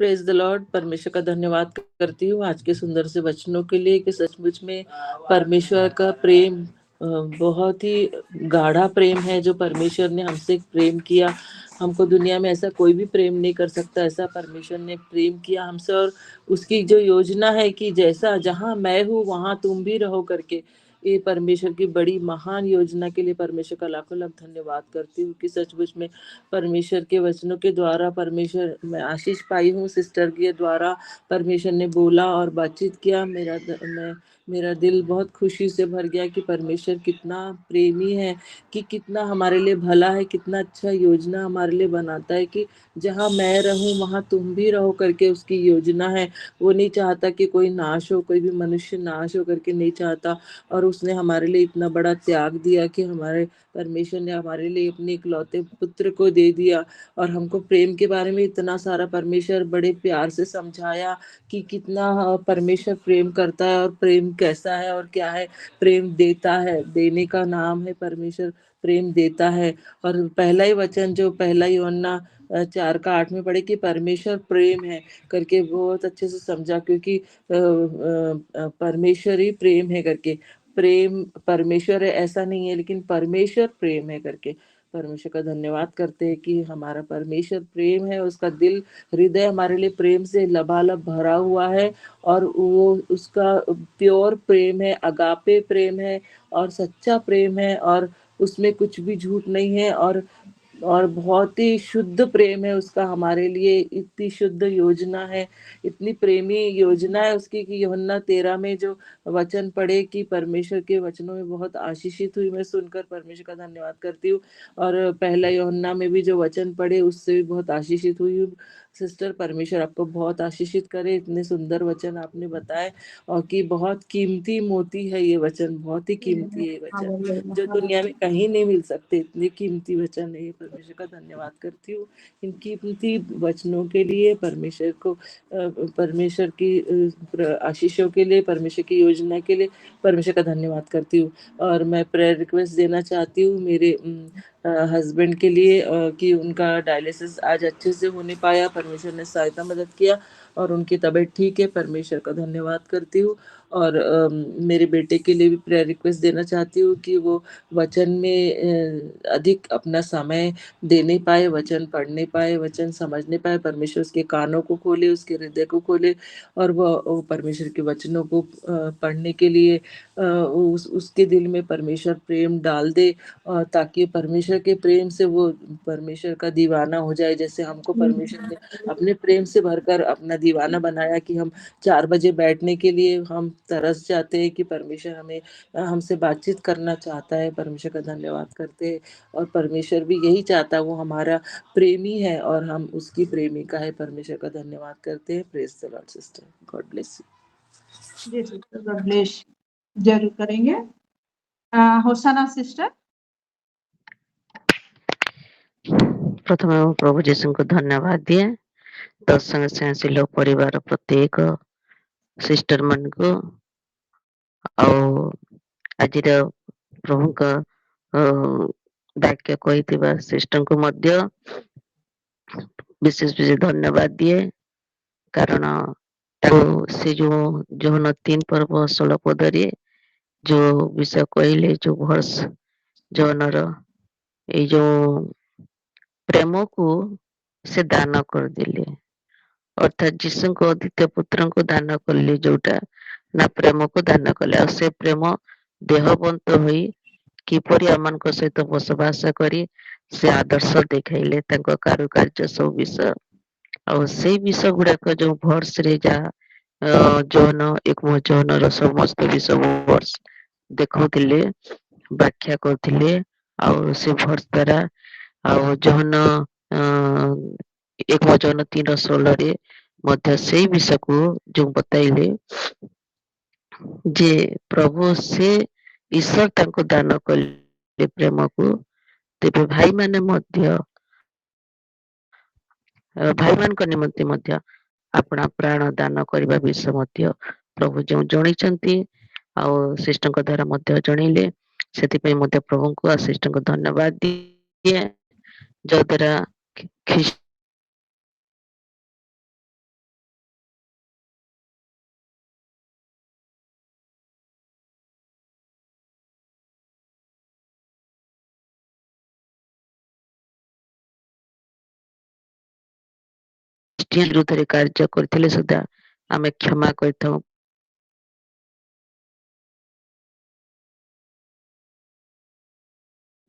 Praise the Lord. परमेश्वर का धन्यवाद करती हूँ आज के सुंदर से वचनों के लिए, कि सचमुच में परमेश्वर का प्रेम बहुत ही गाढ़ा प्रेम है, जो परमेश्वर ने हमसे प्रेम किया। हमको दुनिया में ऐसा कोई भी प्रेम नहीं कर सकता, ऐसा परमेश्वर ने प्रेम किया हमसे। और उसकी जो योजना है कि जैसा जहाँ मैं हूँ वहाँ तुम भी रहो करके, ये परमेश्वर की बड़ी महान योजना के लिए परमेश्वर का लाखों लाख धन्यवाद करती हूँ, कि सचमुच में परमेश्वर के वचनों के द्वारा परमेश्वर मैं आशीष पाई हूँ। सिस्टर के द्वारा परमेश्वर ने बोला और बातचीत किया, मेरा दिल बहुत खुशी से भर गया कि परमेश्वर कितना प्रेमी है, कि कितना हमारे लिए भला है, कितना अच्छा योजना हमारे लिए बनाता है, कि जहाँ मैं रहूँ वहाँ तुम भी रहो करके उसकी योजना है। वो नहीं चाहता कि कोई नाश हो, कोई भी मनुष्य नाश हो करके नहीं चाहता। और उसने हमारे लिए इतना बड़ा त्याग दिया कि हमारे परमेश्वर ने हमारे लिए अपने इकलौते पुत्र को दे दिया। और हमको प्रेम के बारे में इतना सारा परमेश्वर बड़े प्यार से समझाया कि कितना परमेश्वर प्रेम करता है, और प्रेम कैसा है और क्या है। प्रेम देता है, देने का नाम है परमेश्वर, प्रेम देता है। और पहला ही वचन जो पहला यूहन्ना 4:8 में पढ़े कि परमेश्वर प्रेम है करके, बहुत अच्छे से समझा, क्योंकि परमेश्वर ही प्रेम है करके। प्रेम परमेश्वर है ऐसा नहीं है, लेकिन परमेश्वर प्रेम है करके। परमेश्वर का धन्यवाद करते हैं कि हमारा परमेश्वर प्रेम है, उसका दिल हृदय हमारे लिए प्रेम से लबालब भरा हुआ है। और वो उसका प्योर प्रेम है, अगापे प्रेम है, और सच्चा प्रेम है, और उसमें कुछ भी झूठ नहीं है। और बहुत ही शुद्ध प्रेम है उसका हमारे लिए, इतनी शुद्ध योजना है, इतनी प्रेमी योजना है उसकी, कि यूहन्ना 13 में जो वचन पढ़े कि परमेश्वर के वचनों में बहुत आशीषित हुई, मैं सुनकर परमेश्वर का धन्यवाद करती हूँ। और पहला यूहन्ना में भी जो वचन पढ़े उससे भी बहुत आशीषित हुई हूँ। सिस्टर, परमेश्वर आपको बहुत आशीषित करे, इतने सुंदर वचन आपने बताए, और कि बहुत कीमती मोती है ये वचन, बहुत ही कीमती है ये वचन, जो दुनिया में कहीं नहीं मिल सकते, इतने कीमती वचन है ये। परमेश्वर का धन्यवाद करती हूँ इन कीमती वचनों के लिए, परमेश्वर को परमेश्वर की आशीषों के लिए, परमेश्वर की योजना के लिए परमेश्वर का धन्यवाद करती हूँ। और मैं प्रेयर रिक्वेस्ट देना चाहती हूँ मेरे हस्बैंड के लिए, कि उनका डायलिसिस आज अच्छे से होने पाया, परमेश्वर ने सहायता मदद किया और उनकी तबीयत ठीक है, परमेश्वर का धन्यवाद करती हूँ। और मेरे बेटे के लिए भी प्रेयर रिक्वेस्ट देना चाहती हूँ कि वो वचन में अधिक अपना समय देने पाए, वचन पढ़ने पाए, वचन समझने पाए। परमेश्वर उसके कानों को खोले, उसके हृदय को खोले, और वो परमेश्वर के वचनों को पढ़ने के लिए उसके दिल में परमेश्वर प्रेम डाल दे, ताकि परमेश्वर के प्रेम से वो परमेश्वर का दीवाना हो जाए। जैसे हमको परमेश्वर ने अपने प्रेम से भरकर अपना दीवाना बनाया, कि हम 4 बजे बैठने के लिए हम तरस जाते हैं, कि परमेश्वर हमें हमसे बातचीत करना चाहता है। परमेश्वर का धन्यवाद करते हैं, और परमेश्वर भी यही चाहता है, वो हमारा प्रेमी है और हम उसकी प्रेमिका है। परमेश्वर का धन्यवाद करते हैं। Praise the lord sister, God bless you. जी सिस्टर, गॉड ब्लेस। जरूर करेंगे। Hosanna sister. प्रथमे ମୁଁ ପ୍ରଭୁ ଯୀଶୁଙ୍କୁ ଧନ୍ୟବାଦ ଦିଏ। ତ संगे संगे सिलो परिवार प्रत्येक सिस्टर ମାନଙ୍କୁ ଆଉ ଆଜିର ପ୍ରଭୁଙ୍କ ବାକ୍ୟ କହିଥିବା ସିଷ୍ଟରଙ୍କୁ ମଧ୍ୟ ବିଶେଷ ବିଶେଷ ଧନ୍ୟବାଦ ଦିଏ। କାରଣ ସେ ଯୋଉ ଯୌନ 3 ପର୍ବ 16 ପଦରେ ଯୋଉ ବିଷୟ କହିଲେ, ଯୋଉ ଭର୍ସ ଯୌନର ଏଇ ଯୋଉ ପ୍ରେମକୁ ସେ ଦାନ କରିଦେଲେ, ଅର୍ଥାତ୍ ଯୀଶୁଙ୍କ ଦ୍ୱିତୀୟ ପୁତ୍ରଙ୍କୁ ଦାନ କଲେ, ଯୋଉଟା ନା ପ୍ରେମକୁ ଦାନ କଲେ। ଆଉ ସେ ପ୍ରେମ ଦେହବନ୍ତ ହୋଇ କିପରି ଆମମାନଙ୍କ ସହିତ ବସବାସ କରି ସେ ଆଦର୍ଶ ଦେଖାଇଲେ, ତାଙ୍କ କାରୁକାର୍ଯ୍ୟ ସବୁ ବିଷୟ। ଆଉ ସେଇ ବିଷୟ ଗୁଡାକ ଯୋଉ ଭର୍ସରେ ଯାହା ଯୌନ ଏକମ ଯୌନର ସମସ୍ତ ବିଷୟ ଭର୍ସ ଦେଖଉଥିଲେ, ବ୍ୟାଖ୍ୟା କରୁଥିଲେ। ଆଉ ସେ ଭର୍ସ ଦ୍ୱାରା ଆଉ ଯୌନ ଏକ ଯୌନ 3:16 ମଧ୍ୟ ସେଇ ବିଷୟକୁ ଯୋଉ ବତାଇଲେ ଯେ ପ୍ରଭୁ ସେ ଈଶ୍ୱର ତାଙ୍କୁ ଦାନ କଲେ ପ୍ରେମକୁ, ତେବେ ଭାଇମାନେ ମଧ୍ୟ ଭାଇମାନଙ୍କ ନିମନ୍ତେ ମଧ୍ୟ ଆପଣା ପ୍ରାଣ ଦାନ କରିବା ବିଷୟ ମଧ୍ୟ ପ୍ରଭୁ ଯେଉଁ ଜଣେଇଛନ୍ତି ଆଉ ସିଷ୍ଟରଙ୍କ ଦ୍ୱାରା ମଧ୍ୟ ଜଣେଇଲେ। ସେଥିପାଇଁ ମଧ୍ୟ ପ୍ରଭୁଙ୍କୁ ଆଉ ସିଷ୍ଟରଙ୍କୁ ଧନ୍ୟବାଦ ଦିଏ, ଯଦ୍ୱାରା ବିରୁଦ୍ଧରେ କାର୍ଯ୍ୟ କରିଥିଲେ ସୁଦ୍ଧା ଆମେ କ୍ଷମା କରିଥାଉ,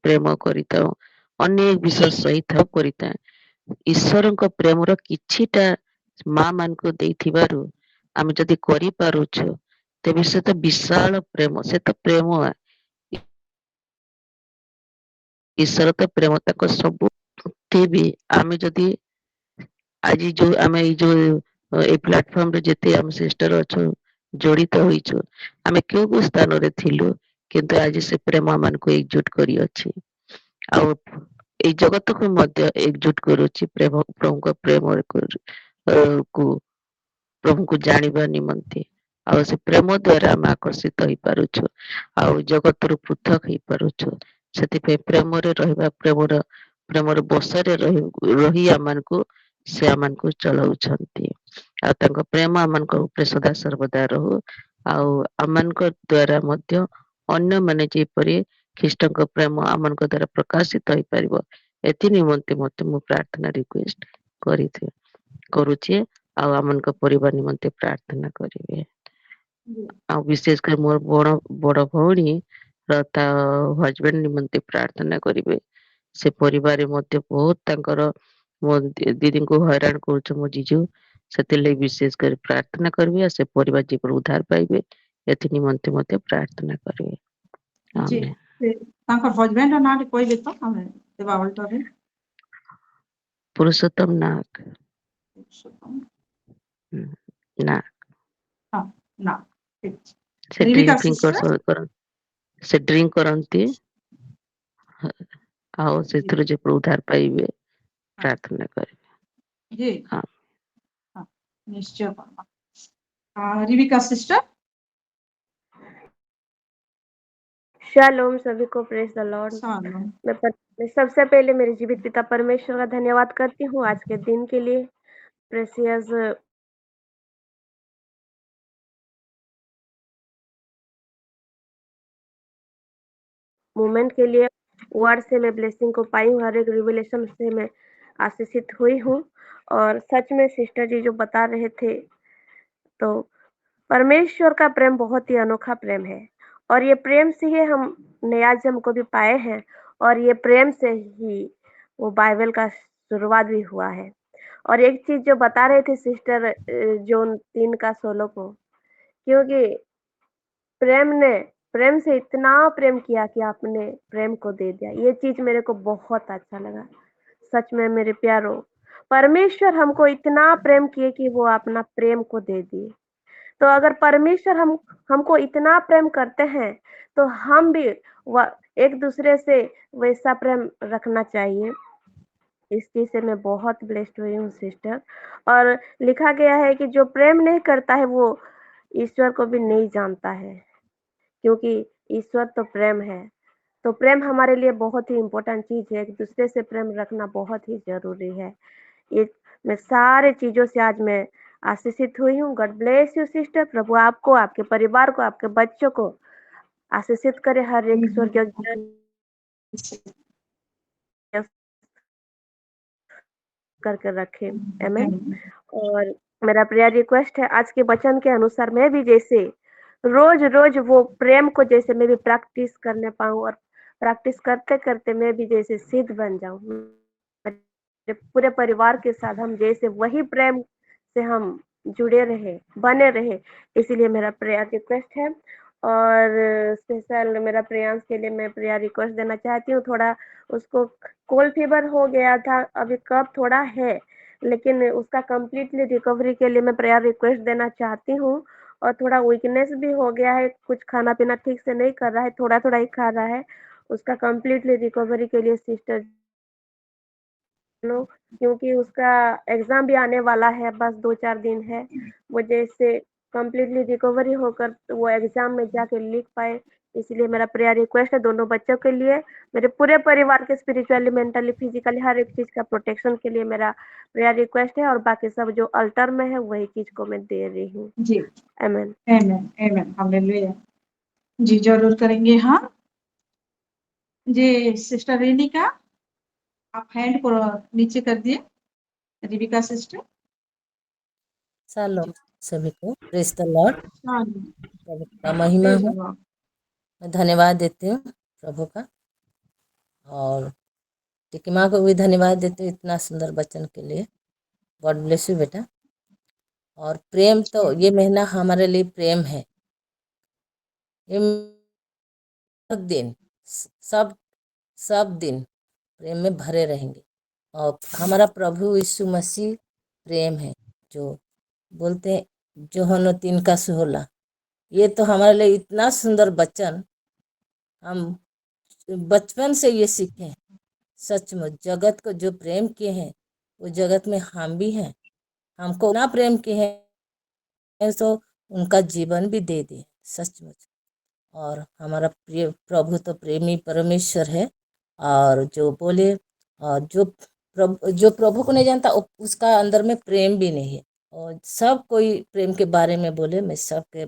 ପ୍ରେମ କରିଥାଉ, ଅନେକ ବିଷୟ ସହିଥାଉ କରିଥାଏ। ଈଶ୍ୱରଙ୍କ ପ୍ରେମର କିଛିଟା ମା ମାନଙ୍କୁ ଦେଇଥିବାରୁ ଆମେ ଯଦି କରିପାରୁଛୁ, ତେବେ ସେ ତ ବିଶାଳ ପ୍ରେମ, ସେ ତ ପ୍ରେମ। ଈଶ୍ୱର ତ ପ୍ରେମ, ତାଙ୍କ ସବୁ ବି ଆମେ ଯଦି ଆଜି ଯୋଉ ଆମେ ଏଇ ଯୋଉ ଏଇ ପ୍ଲାଟଫର୍ମରେ ଯେତେ ଆମେ ସିଷ୍ଟର ଅଛୁ, ଜଡିତ ହୋଇଛୁ, ଆମେ କେଉଁ କେଉଁ ସ୍ଥାନରେ ଥିଲୁ, କିନ୍ତୁ ଆଜି ସେ ପ୍ରେମ ଆମମାନଙ୍କୁ ଏକଜୁଟ କରିଅଛି। ଆଉ ଏଇ ଜଗତକୁ ମଧ୍ୟ ଏକଜୁଟ କରୁଛି ପ୍ରଭୁଙ୍କ ପ୍ରେମ କୁ ପ୍ରଭୁଙ୍କୁ ଜାଣିବା ନିମନ୍ତେ। ଆଉ ସେ ପ୍ରେମ ଦ୍ୱାରା ଆମେ ଆକର୍ଷିତ ହେଇପାରୁଛୁ, ଆଉ ଜଗତରୁ ପୃଥକ ହେଇପାରୁଛୁ। ସେଥିପାଇଁ ପ୍ରେମରେ ରହିବା, ପ୍ରେମର ବସରେ ରହି ଆମମାନଙ୍କୁ ସେ ଆମମାନଙ୍କୁ ଚଳାଉଛନ୍ତି। ଆଉ ତାଙ୍କ ପ୍ରେମ ଆମମାନଙ୍କ ଉପରେ ସଦା ସର୍ବଦା ରହୁ। ଆଉ ଆମମାନଙ୍କ ଦ୍ୱାରା ମଧ୍ୟ ଅନ୍ୟମାନେ ଯେପରି ଖ୍ରୀଷ୍ଟଙ୍କ ପ୍ରେମ ଆମମାନଙ୍କ ଦ୍ୱାରା ପ୍ରକାଶିତ ହେଇପାରିବ, ଏଥି ନିମନ୍ତେ ମତେ ମୁଁ ପ୍ରାର୍ଥନା ରିକ୍ୱେଷ୍ଟ କରୁଛି। ଆଉ ଆମମାନଙ୍କ ପରିବାର ନିମନ୍ତେ ପ୍ରାର୍ଥନା କରିବେ। ଆଉ ବିଶେଷ କରି ମୋର ବଡ ଭଉଣୀ ତା ହଜବେଣ୍ଡ ନିମନ୍ତେ ପ୍ରାର୍ଥନା କରିବେ। ସେ ପରିବାରରେ ମଧ୍ୟ ବହୁତ ତାଙ୍କର ମୋ ଦିଦିଙ୍କୁ ହଇରାଣ କରୁଛ ମୋ ଜିଜୁ, ସେଥିଲାଗି ବିଶେଷ କରି ପ୍ରାର୍ଥନା କରିବେ। ଆଉ ସେ ପରିବାର ଯେପରି ଉଦ୍ଧାର ପାଇବେ, ଏଥି ନିମନ୍ତେ ମଧ୍ୟ ପ୍ରାର୍ଥନା କରିବେ। जी ଆମେନ୍। ତାଙ୍କ ହଜବେଣ୍ଡର ନାଁଟି କହିବେ ତ ଆମେ ଦେବା ଅଲ୍ଟରରେ? ପୁରୁଷୋତ୍ତମ ନାଗ। ନା ହଁ ନା ଠିକ ଅଛି। ସେ ରିବିକା ସିଷ୍ଟର। ଡ୍ରିଙ୍କ କରନ୍ତି, ଆଉ ସେଥିରୁ ଯେପରି ଉଦ୍ଧାର ପାଇବେ ପ୍ରାର୍ଥନା କରିବେ। जी ହଁ। हाँ निश्चय करना। Rebekah sister. शालोम सभी को, प्रेज द लॉर्ड। शालोम। मैं सबसे पहले मेरे जीवित पिता परमेश्वर का धन्यवाद करती हूँ आज के दिन के लिए, प्रेसियस मोमेंट के लिए। वर्ड से मैं ब्लेसिंग को पाई हूँ, हर एक रिविलेशन से मैं आशीषित हुई हूँ। और सच में सिस्टर जी जो बता रहे थे, तो परमेश्वर का प्रेम बहुत ही अनोखा प्रेम है, और ये प्रेम से ही हम नया जन्म को भी पाए हैं, और ये प्रेम से ही वो बाइबल का शुरुआत भी हुआ है। और एक चीज जो बता रहे थे सिस्टर जोन 3:16 को, क्योंकि प्रेम से इतना प्रेम किया कि आपने प्रेम को दे दिया, ये चीज मेरे को बहुत अच्छा लगा। सच में मेरे प्यारो, परमेश्वर हमको इतना प्रेम किए कि वो अपना प्रेम को दे दिए। तो अगर परमेश्वर हमको इतना प्रेम करते हैं, तो हम भी एक दूसरे से वैसा प्रेम रखना चाहिए। इस चीज़ से मैं बहुत ब्लेस्ड हुई हूँ सिस्टर। और लिखा गया है कि जो प्रेम नहीं करता है वो ईश्वर को भी नहीं जानता है, क्योंकि ईश्वर तो प्रेम है। तो प्रेम हमारे लिए बहुत ही इम्पोर्टेंट चीज़ है, एक दूसरे से प्रेम रखना बहुत ही ज़रूरी है। ये मैं सारे चीज़ों से आज मैं आशीषित हुई हूँ। God bless you sister. प्रभु आपको, आपके परिवार को, आपके बच्चों को आशीषित करे, हर एक स्वर्गीय ज्ञान करके रखे। आमीन। और मेरा प्रेयर रिक्वेस्ट है, आज के वचन के अनुसार मैं भी जैसे रोज-रोज वो प्रेम को जैसे मैं भी प्रैक्टिस करने पाऊँ, और प्रैक्टिस करते-करते मैं भी जैसे सिद्ध बन जाऊँ। मेरे पूरे परिवार के साथ हम जैसे वही प्रेम से हम जुड़े रहे, बने रहे, इसीलिए मेरा प्रेयर रिक्वेस्ट है। और स्पेशल मेरा प्रियांश के लिए मैं प्रेयर रिक्वेस्ट देना चाहती हूँ। थोड़ा उसको कोल्ड फीवर हो गया था, अभी कफ थोड़ा है, लेकिन उसका कंप्लीटली रिकवरी के लिए मैं प्रेयर रिक्वेस्ट देना चाहती हूँ। और थोड़ा वीकनेस भी हो गया है, कुछ खाना-पीना ठीक से नहीं कर रहा है, थोड़ा-थोड़ा ही खा रहा है। उसका कंप्लीटली रिकवरी के लिए सिस्टर लोग, क्योंकि उसका एग्ज़ाम भी आने वाला है, बस 2-4 दिन है। वो जैसे कंप्लीटली रिकवरी होकर वो एग्ज़ाम में जाके लिख पाए, इसलिए मेरा प्रेयर रिक्वेस्ट है दोनों बच्चों के लिए, मेरे पूरे परिवार के स्पिरिचुअली, मेंटली, फिज़िकली हर एक चीज़ का प्रोटेक्शन के लिए मेरा प्रेयर रिक्वेस्ट है। और बाकी सब जो अल्टर में है वही चीज़ को मैं दे रही हूँ। जी, आमीन। आमेन, आमेन, हालेलुया। जी, ज़रूर करेंगे हाँ। जी, सिस्टर रेनिका, आप हैंड को नीचे कर दिए, रिबिका सिस्टर। शालोम सभी को, प्रेज द लॉर्ड। हाँ, प्रभु का महिमा प्रेज़ द हो। लॉर्ड। मैं धन्यवाद देती हूँ प्रभु का, और टिकी माँ को भी धन्यवाद देती हूँ इतना सुंदर वचन के लिए। गॉड ब्लेस यू बेटा। और प्रेम तो ये महीना हमारे लिए प्रेम है। ये हर दिन सब सब दिन प्रेम में भरे रहेंगे। और हमारा प्रभु यीशु मसीह प्रेम है, जो बोलते हैं यूहन्ना 3:16। ये तो हमारे लिए इतना सुंदर वचन, हम बचपन से ये सीखे हैं। सचमुच जगत को जो प्रेम किए हैं वो जगत में हम भी हैं। हमको ना प्रेम किए हैं तो उनका जीवन भी दे दिए, सचमुच। और हमारा प्रिय प्रभु तो प्रेमी परमेश्वर है। और जो बोले, और जो प्रभु को नहीं जानता उसका अंदर में प्रेम भी नहीं है। और सब कोई प्रेम के बारे में बोले, मैं सबके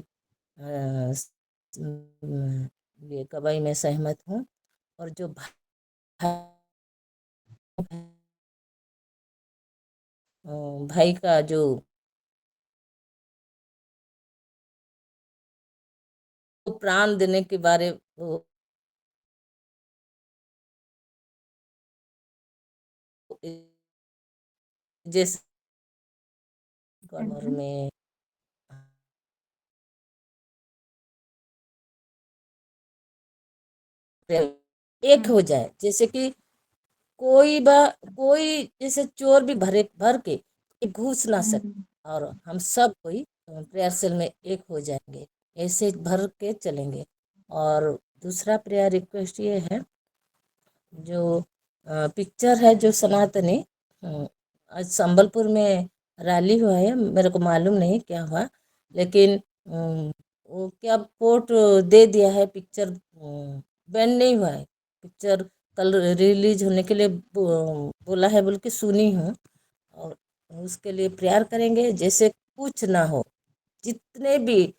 ये गवाही में सहमत हूँ। और जो भाई का जो प्राण देने के बारे वो जैसे कमर में एक हो जाए, जैसे कि कोई जैसे चोर भी भर के घुस ना सके, और हम सब कोई प्रेयर सेल में एक हो जाएंगे, ऐसे भर के चलेंगे। और दूसरा प्रेयर रिक्वेस्ट ये है, जो पिक्चर है जो सनातनी, आज संबलपुर में रैली हुआ है, मेरे को मालूम नहीं क्या हुआ, लेकिन वो क्या कोर्ट दे दिया है, पिक्चर बैन नहीं हुआ है। पिक्चर कल रिलीज होने के लिए बोला है बोल के सुनी हूँ। और उसके लिए प्रेयर करेंगे, जैसे कुछ ना हो। जितने भी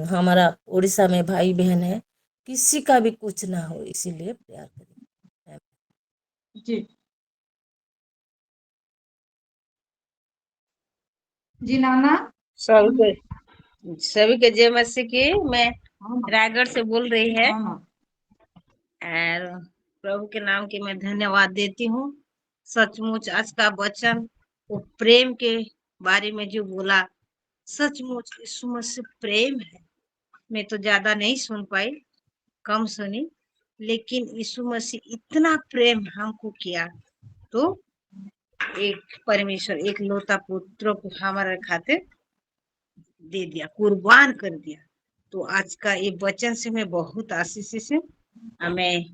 हमारा उड़ीसा में भाई बहन है, किसी का भी कुछ ना हो, इसीलिए प्रेयर करेंगे। जी, जी नाना। सभी के जय मसीह की। मैं हाँ माँ, रायगढ़ से बोल रही है, हाँ माँ। और प्रभु के नाम की मैं धन्यवाद देती हूँ। सचमुच आज का वचन वो प्रेम के बारे में जो बोला, सचमुच यीशु मसीह प्रेम है। मैं तो ज्यादा नहीं सुन पाई, कम सुनी, लेकिन यीशु मसीह इतना प्रेम हमको किया, तो एक परमेश्वर एक लौता पुत्र को हमारे खातिर दे दिया, कुर्बान कर दिया। तो आज का ये वचन से मैं बहुत आशीषित हूँ। हमें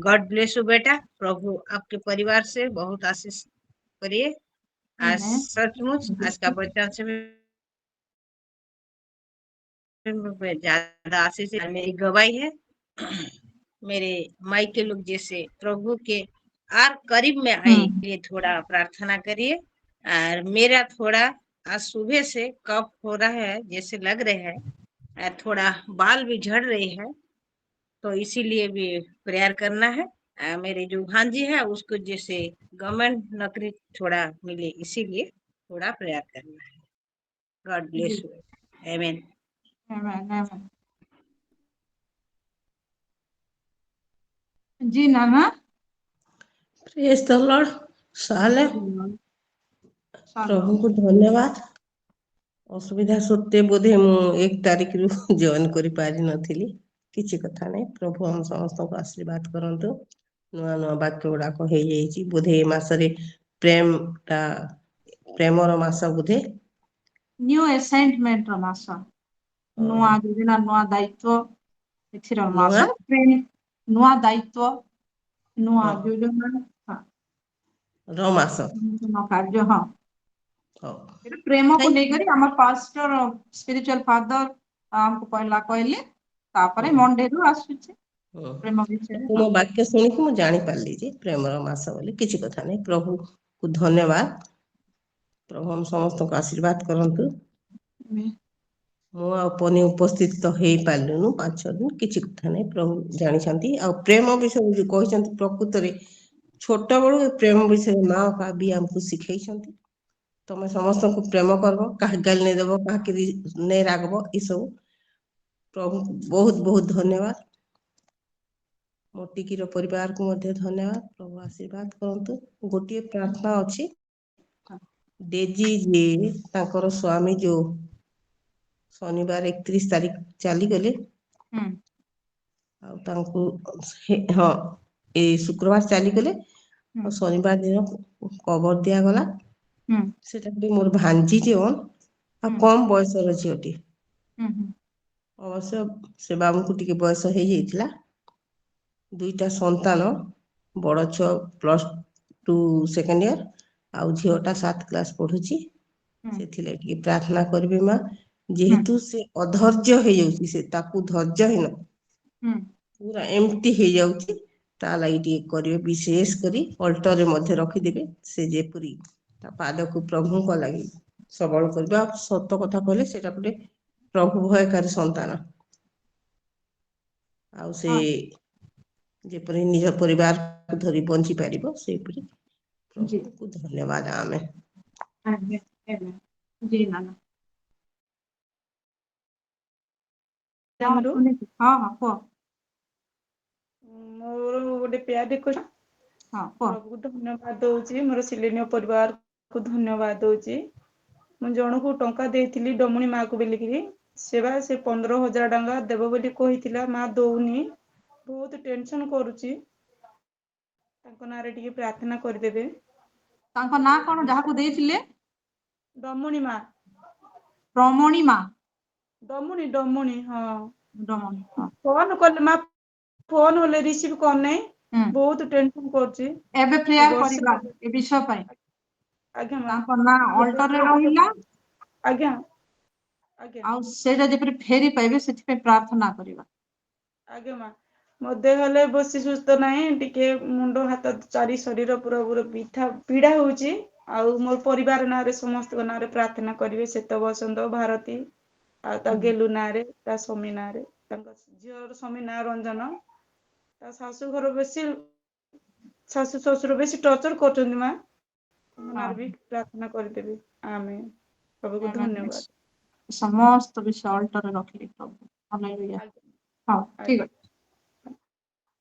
गॉड ब्लेस यू बेटा, प्रभु आपके परिवार से बहुत आशीष करिए। आज Amen. सचमुच आज का वचन से मैं ज्यादा आशीष, मेरी गवाही है। मेरे मायके लोग जैसे प्रभु के और करीब में आए, ये थोड़ा प्रार्थना करिए। और मेरा थोड़ा आज सुबह से कफ हो रहा है जैसे लग रहे हैं, थोड़ा बाल भी झड़ रही है, तो इसीलिए भी प्रेयर करना है। मेरे जो भांजी है उसको जैसे गवर्नमेंट नौकरी थोड़ा मिले, इसीलिए थोड़ा प्रेयर करना है। God bless you. आमीन। Amen. Amen. Ji Nana. Praise the Lord. साले प्रभु को धन्यवाद। असुविधा सत्वे बोधे मु 1 तारिख रु जॉइन करि पारि नथिली, किछि कथा नै। प्रभु हम समस्त को आशीर्वाद करंतु। नुआ नुआ वाक्य गुड़ाक हो जाइछि बोधे ए मासरे प्रेमर मास बोधे न्यू असाइनमेंट रो मास, नुआ योजना, नुआ दायित्व एथिर मास, नुआ प्रेम नुआ दायित्व, नुआ योजना, हाँ रो मास। नुआ कार्य, हाँ हो प्रेम को थैंक लेकर हमर पास्टर स्पिरिचुअल फादर हमको पहला कहले, तापरे मंडे रु आसुचे यू। प्रेम विषय। मो वाक्य सुनिक मु जानि पारली जे प्रेमर मास बोली, किछि कथा नै। प्रभु को धन्यवाद। प्रभु हम समस्त को आशीर्वाद करंतु। मु अपने उपस्थित तो हे पालुनु 5-6 दिन, किछि कथा नै। प्रभु जानिछंती आ प्रेम विषय जो कहछंती, प्रकृत रे छोट बड़ू प्रेम विषय माँ का भी हमको सिखाइछंती। तमे समस्त को प्रेम करबो, काहे गाल नै देबो, काहे नै रागबो, ई सब। प्रभु बहुत बहुत धन्यवाद। मोटिकीर परिवार को मध्य धन्यवाद। प्रभु आशीर्वाद करंतु। गोटिए प्रार्थना अछि, डेजी जे ताकर स्वामी जो शनिवार 31 तारिख चली गले, हाँ ए शुक्रवार चली गले, शनिवार दिन कबर दिया गला। सेटा मोर भांजी जेवन आ कम बयस रो झियोटी, अवश्य से बाबू को टिके बयस हो जाइतिला। 2टा संतान, बड़ छुआ +2 सेकेंड ईयर, आ झियोटा 7 क्लास पढ़ुची। सेथिले टिके प्रार्थना करबे मां, जेहेतु से अधैर्य हो जाउची, से ताकू धैर्यहीन पूरा एम्प्टी हो जाउची, ता लागि टिके करिवे। विशेष करी अल्टर रे मध्य रखि देबे, से जेपुरी ता पाद को प्रभु को लागि सबल करबा। सत्य कथा कहले सेटा पटे प्रभु भयकारी संतान, आ से जेपरि निज परिवार को धरी बंची पारिबो, सेपरि प्रभु को धन्यवाद। आमेन। जी नाना। हमरो हाँ हाँ को मोर गोटे प्यार रिक्वेस्ट, हाँ को प्रभु को धन्यवाद दउची। मोर सिलेनियो परिवार को धन्यवाद दउची। मु जण को टंका देइथिली डमणी माँ को बेलिकिरी, सेवा से 15,000 टंका देबो बोली कहिथिला, माँ दउनी। बहुत टेंशन करूची, तांको नारे टिके प्रार्थना कर देबे। तांको ना कोन जहा को देथिले? डमणी माँ। प्रमणी माँ। डमणी डमणी, हाँ डमणी, हाँ। फोन कर माँ, फोन होले रिसीव कर नै। बहुत टेंशन करची। एबे प्रेयर करिबा ए विषय पय। आज्ञा माँ। तांको ना अल्टर रे रहिला। आज्ञा आज्ञा। आ सेटा जे पर फेरी पाइबे, सेति पे प्रार्थना करिबा। आज्ञा माँ। मो देह ले बसी सुस्त नाही, टिके मुंडो हाथ चारी शरीर पूरा पूरा पीड़ा होउची। आ मोर परिवार नारे समस्त नारे प्रार्थना करिवे। सेत बसंत भारती आ ता गेलु नारे, ता स्वामी नारे, तांका झियोर स्वामी ना रंजन, ता सासु घर बेसी सासु ससुर बेसी टर्चर करछन्ती माँ। नारे भी प्रार्थना कर देबे। आमेन। प्रभु को धन्यवाद। समस्त विषय अल्टर रे रखली प्रभु। हालेलुया। हाँ ठीक है।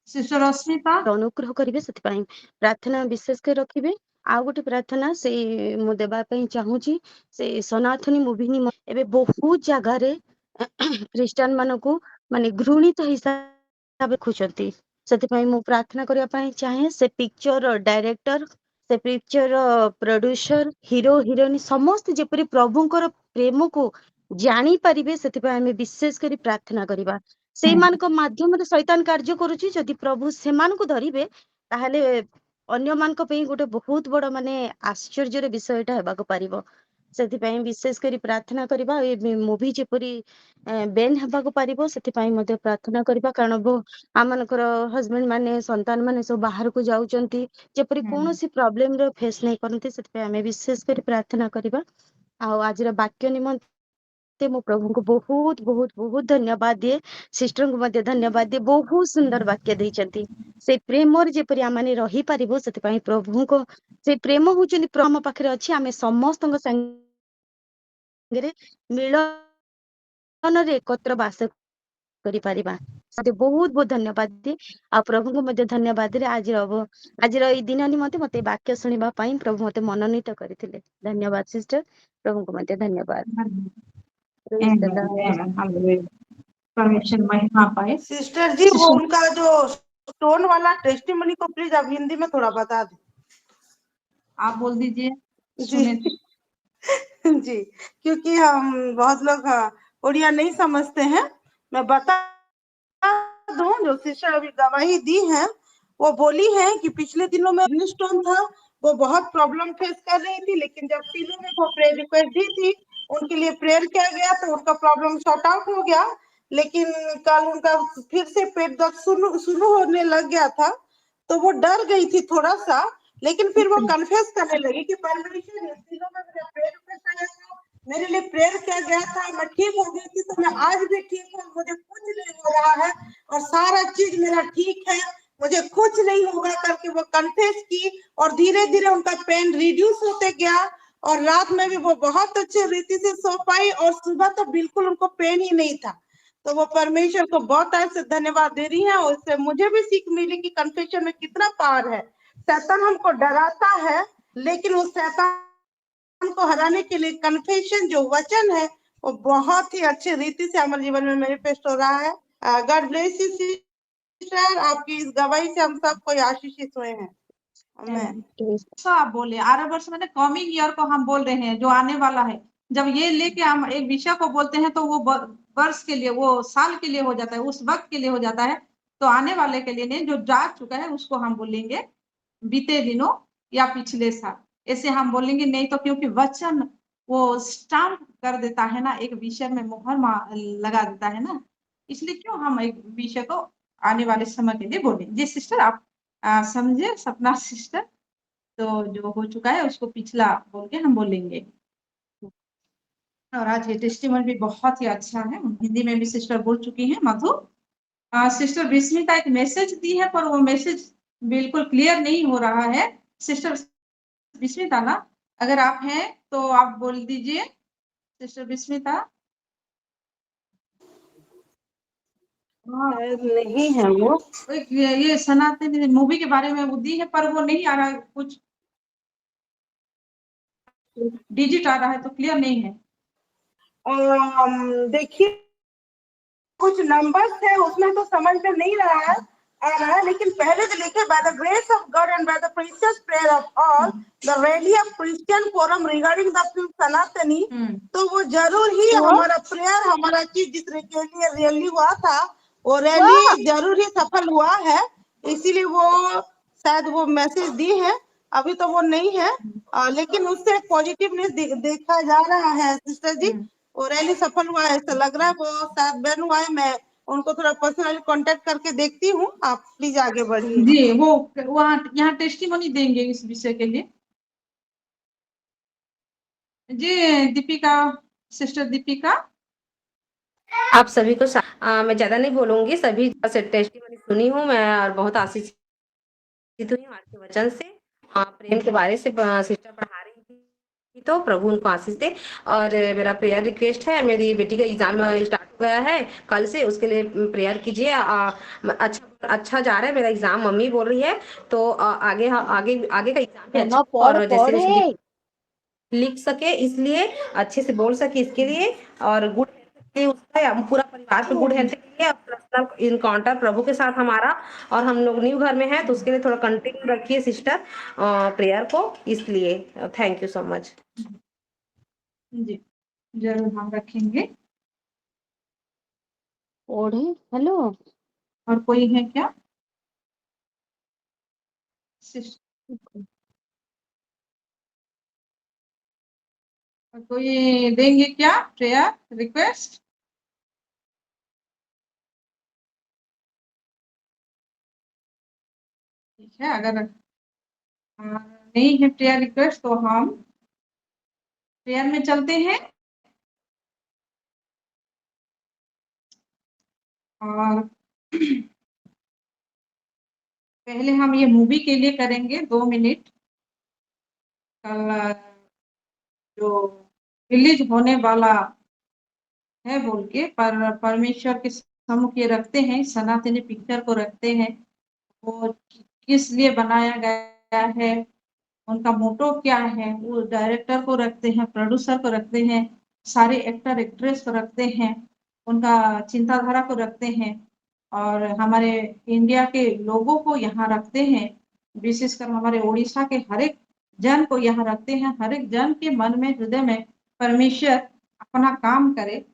सिस्टर अस्मिता अनुग्रह करिवे, सेति पई प्रार्थना विशेष के रखिबे। आ गोटे प्रार्थना से मु देबा पई चाहूची, से सनातनी मूवी नि एबे बहुत जगह रे क्रिश्चियन मानको माने घृणित हिसाब खुचंती। सेति पई मु प्रार्थना करिया पई चाहे, से पिक्चर डायरेक्टर, से पिक्चर प्रोड्यूसर, हीरो हिरोइन समस्त जेपरि प्रभुंकर ପ୍ରେମ को ଜାଣି ପାରିବେ ସେଥିପାଇଁ ଆମେ ବିଶେଷ କରି ପ୍ରାର୍ଥନା କରିବା। ସେଇମାନଙ୍କ ମାଧ୍ୟମରେ ଶୈତାନ କାର୍ଯ୍ୟ କରୁଛି, ଯଦି ପ୍ରଭୁ ସେମାନଙ୍କୁ ଧରିବେ ତାହେଲେ ଅନ୍ୟମାନଙ୍କ ପାଇଁ ଗୋଟେ ବହୁତ ବଡ ମାନେ ଆଶ୍ଚର୍ଯ୍ୟର ବିଷୟ ଏଟା ହେବାକୁ ପାରିବ। ସେଥିପାଇଁ ବିଶେଷ କରି ପ୍ରାର୍ଥନା କରିବା, ଏ ମୁଭି ଯେପରି ବେନ୍ ହେବାକୁ ପାରିବ ସେଥିପାଇଁ ମଧ୍ୟ ପ୍ରାର୍ଥନା କରିବା। କାରଣ ଆମମାନଙ୍କର ହଜବେଣ୍ଡ ମାନେ ସନ୍ତାନ ମାନେ ସବୁ ବାହାରକୁ ଯାଉଛନ୍ତି, ଯେପରି କୌଣସି ପ୍ରୋବ୍ଲେମ ର ଫେସ୍ ନେଇ କରନ୍ତି, ସେଥିପାଇଁ ଆମେ ବିଶେଷ କରି ପ୍ରାର୍ଥନା କରିବା। ଆଉ ଆଜିର ବାକ୍ୟ ନିମନ୍ତେ ମୁଁ ପ୍ରଭୁଙ୍କୁ ବହୁତ ବହୁତ ବହୁତ ଧନ୍ୟବାଦ ଦିଏ, ସିଷ୍ଟରଙ୍କୁ ମଧ୍ୟ ଧନ୍ୟବାଦ ଦିଏ, ବହୁତ ସୁନ୍ଦର ବାକ୍ୟ ଦେଇଛନ୍ତି। ସେଇ ପ୍ରେମରେ ଯେପରି ଆମେ ରହିପାରିବୁ, ସେଥିପାଇଁ ପ୍ରଭୁଙ୍କ ସେ ପ୍ରେମ ହଉଛନ୍ତି ଆମ ପାଖରେ ଅଛି, ଆମେ ସମସ୍ତଙ୍କ ସାଙ୍ଗରେ ମିଳନରେ ଏକତ୍ର ବାସ କରିପାରିବା। ବହୁତ ବହୁତ ଧନ୍ୟବାଦ ଦିଏ, ଆଉ ପ୍ରଭୁଙ୍କୁ ମଧ୍ୟ ଧନ୍ୟବାଦ ଦିଏ ଆଜିର ଏଇ ଦିନ ନିମନ୍ତେ ମତେ ବାକ୍ୟ ଶୁଣିବା ପାଇଁ ପ୍ରଭୁ ମତେ ମନୋନୀତ କରିଥିଲେ। ଧନ୍ୟବାଦ ସିଷ୍ଟର, ପ୍ରଭୁଙ୍କୁ ମଧ୍ୟ धन्यवाद। Praise the Lord। परमेश्वर महिमा पाए। सिस्टर जी वो उनका जो स्टोन वाला टेस्टिमनी को प्लीज आप हिंदी में थोड़ा बता दें। आप बोल दीजिए, जी सुने थे। जी, क्योंकि हम बहुत लोग उड़िया नहीं समझते हैं। मैं बता दूं, जो सिस्टर अभी गवाही दी है वो बोली है कि पिछले दिनों में किडनी स्टोन था, वो बहुत प्रॉब्लम फेस कर रही थी, लेकिन जब तीनों में वो प्रेयर रिक्वेस्ट दी थी, उनके लिए प्रेयर किया गया तो उनका प्रॉब्लम सॉर्ट आउट हो गया। लेकिन कल उनका फिर से पेट दर्द शुरू होने लग गया था, तो वो डर गई थी थोड़ा सा, लेकिन फिर वो कन्फेस करने लगी कि परमेश्वर इस दिनों में मेरा प्रेयर रिक्वेस्ट आया था, मेरे लिए प्रेयर किया गया था, मैं ठीक हो गई थी, तो मैं आज भी ठीक हूँ, मुझे कुछ नहीं हो रहा है और सारा चीज मेरा ठीक है, मुझे कुछ नहीं होगा करके वो कन्फेस की। और धीरे धीरे उनका पेन रिड्यूस होते गया और रात में भी वो बहुत अच्छे रीति से सो पाई और सुबह तो बिल्कुल उनको पेन ही नहीं था। तो वो परमेश्वर को बहुत ऐसे धन्यवाद दे रही है और उससे मुझे भी सीख मिली कि कन्फेशन में कितना पावर है। शैतान हमको डराता है, लेकिन उस शैतान को हराने के लिए कन्फेशन जो वचन है वो बहुत ही अच्छे रीति से हमारे जीवन में मैनिफेस्ट हो रहा है। गॉड ब्लेस यू सिस्टर, आपकी इस गवाही से हम सब कोई आशीषित हुए हैं। आमीन। तो आप बोले 12 वर्ष मैंने कमिंग ईयर को हम बोल रहे हैं, जो आने वाला है। जब ये लेके हम एक विषय को बोलते हैं तो वो वर्ष के लिए, वो साल के लिए हो जाता है, उस वक्त के लिए हो जाता है। तो आने वाले के लिए नहीं, जो जा चुका है उसको हम बोलेंगे बीते दिनों या पिछले साल, ऐसे हम बोलेंगे नहीं तो, क्योंकि वचन वो स्टाम्प कर देता है ना, एक विषय में मोहर लगा देता है ना, इसलिए क्यों हम एक विषय को आने वाले समय के लिए बोले। जी सिस्टर, आप समझे सपना सिस्टर, तो जो हो चुका है उसको पिछला बोल के हम बोलेंगे। और आज ये टेस्टिमोनी भी बहुत ही अच्छा है, हिंदी में भी सिस्टर बोल चुकी है मधु। सिस्टर विस्मिता एक मैसेज दी है, पर वो मैसेज बिल्कुल क्लियर नहीं हो रहा है। सिस्टर विस्मिता ना, अगर आप हैं तो आप बोल दीजिए सिस्टर विस्मिता। नहीं है वो ये सनातन मूवी के बारे में वो दी है, पर वो नहीं आ रहा है, कुछ डिजिट आ रहा है तो क्लियर नहीं है। देखिए कुछ नंबर्स है उसमें तो समझ में नहीं आ रहा है, लेकिन पहले से लेके by the grace of God and by the precious prayer of all the rally of Christian forum regarding the film सनातनी, तो वो जरूर ही हमारा प्रेयर, हमारा चीज जिसने के लिए रैली हुआ था, वो रैली जरूर ही सफल हुआ है। इसीलिए वो शायद वो मैसेज दी है, अभी तो वो नहीं है, लेकिन उससे पॉजिटिवनेस देखा जा रहा है सिस्टर जी। वो रैली सफल हुआ है, ऐसा लग रहा है, वो शायद बैन हुआ है। मैं उनको थोड़ा पर्सनली कांटेक्ट करके देखती हूँ, आप प्लीज आगे बढ़िए। जी, वो वहाँ यहाँ टेस्टिमोनी देंगे इस विषय के लिए। जी दीपिका, सिस्टर दीपिका। आप सभी को मैं ज्यादा नहीं बोलूंगी, सभी टेस्टिमनी सुनी हूँ मैं और बहुत आशीषित हुई हूँ आज के वचन से। प्रेम के बारे से सिस्टर पढ़ा रही थी, तो प्रभु उनको आशीष दे। और मेरा प्रेयर रिक्वेस्ट है, मेरी बेटी का एग्जाम स्टार्ट हो गया है कल से, उसके लिए प्रेयर कीजिए। अच्छा जा रहा है मेरा एग्जाम, मम्मी बोल रही है, तो आगे आगे आगे का एग्जाम भी अच्छा हो और जैसे लिख सके, इसलिए अच्छे से बोल सके, इसके लिए और गुड उसका पूरा परिवार पे गुड हेल्थ के लिए पर्सनल इनकाउंटर प्रभु के साथ हमारा, और हम लोग न्यू घर में हैं तो उसके लिए थोड़ा कंटिन्यू रखिए सिस्टर प्रेयर को, इसलिए थैंक यू सो मच। जी जरूर हम रखेंगे। ओढ़े हेलो और कोई है क्या? और कोई देंगे क्या प्रेयर रिक्वेस्ट? ठीक है, अगर नहीं है प्रेयर रिक्वेस्ट तो हम प्रेयर में चलते हैं। और पहले हम ये मूवी के लिए करेंगे 2 मिनट। कल जो रिलीज होने वाला है बोल के परमेश्वर के सम्मुख ये रखते हैं, सनातनी पिक्चर को रखते हैं। वो किस लिए बनाया गया है, उनका मोटो क्या है, वो डायरेक्टर को रखते हैं, प्रोड्यूसर को रखते हैं, सारे एक्टर एक्ट्रेस को रखते हैं, उनका चिंताधारा को रखते हैं, और हमारे इंडिया के लोगों को यहाँ रखते हैं। विशेषकर हमारे उड़ीसा के हर एक जन को यहाँ रखते हैं। हर एक जन के मन में, हृदय में परमेश्वर अपना काम करे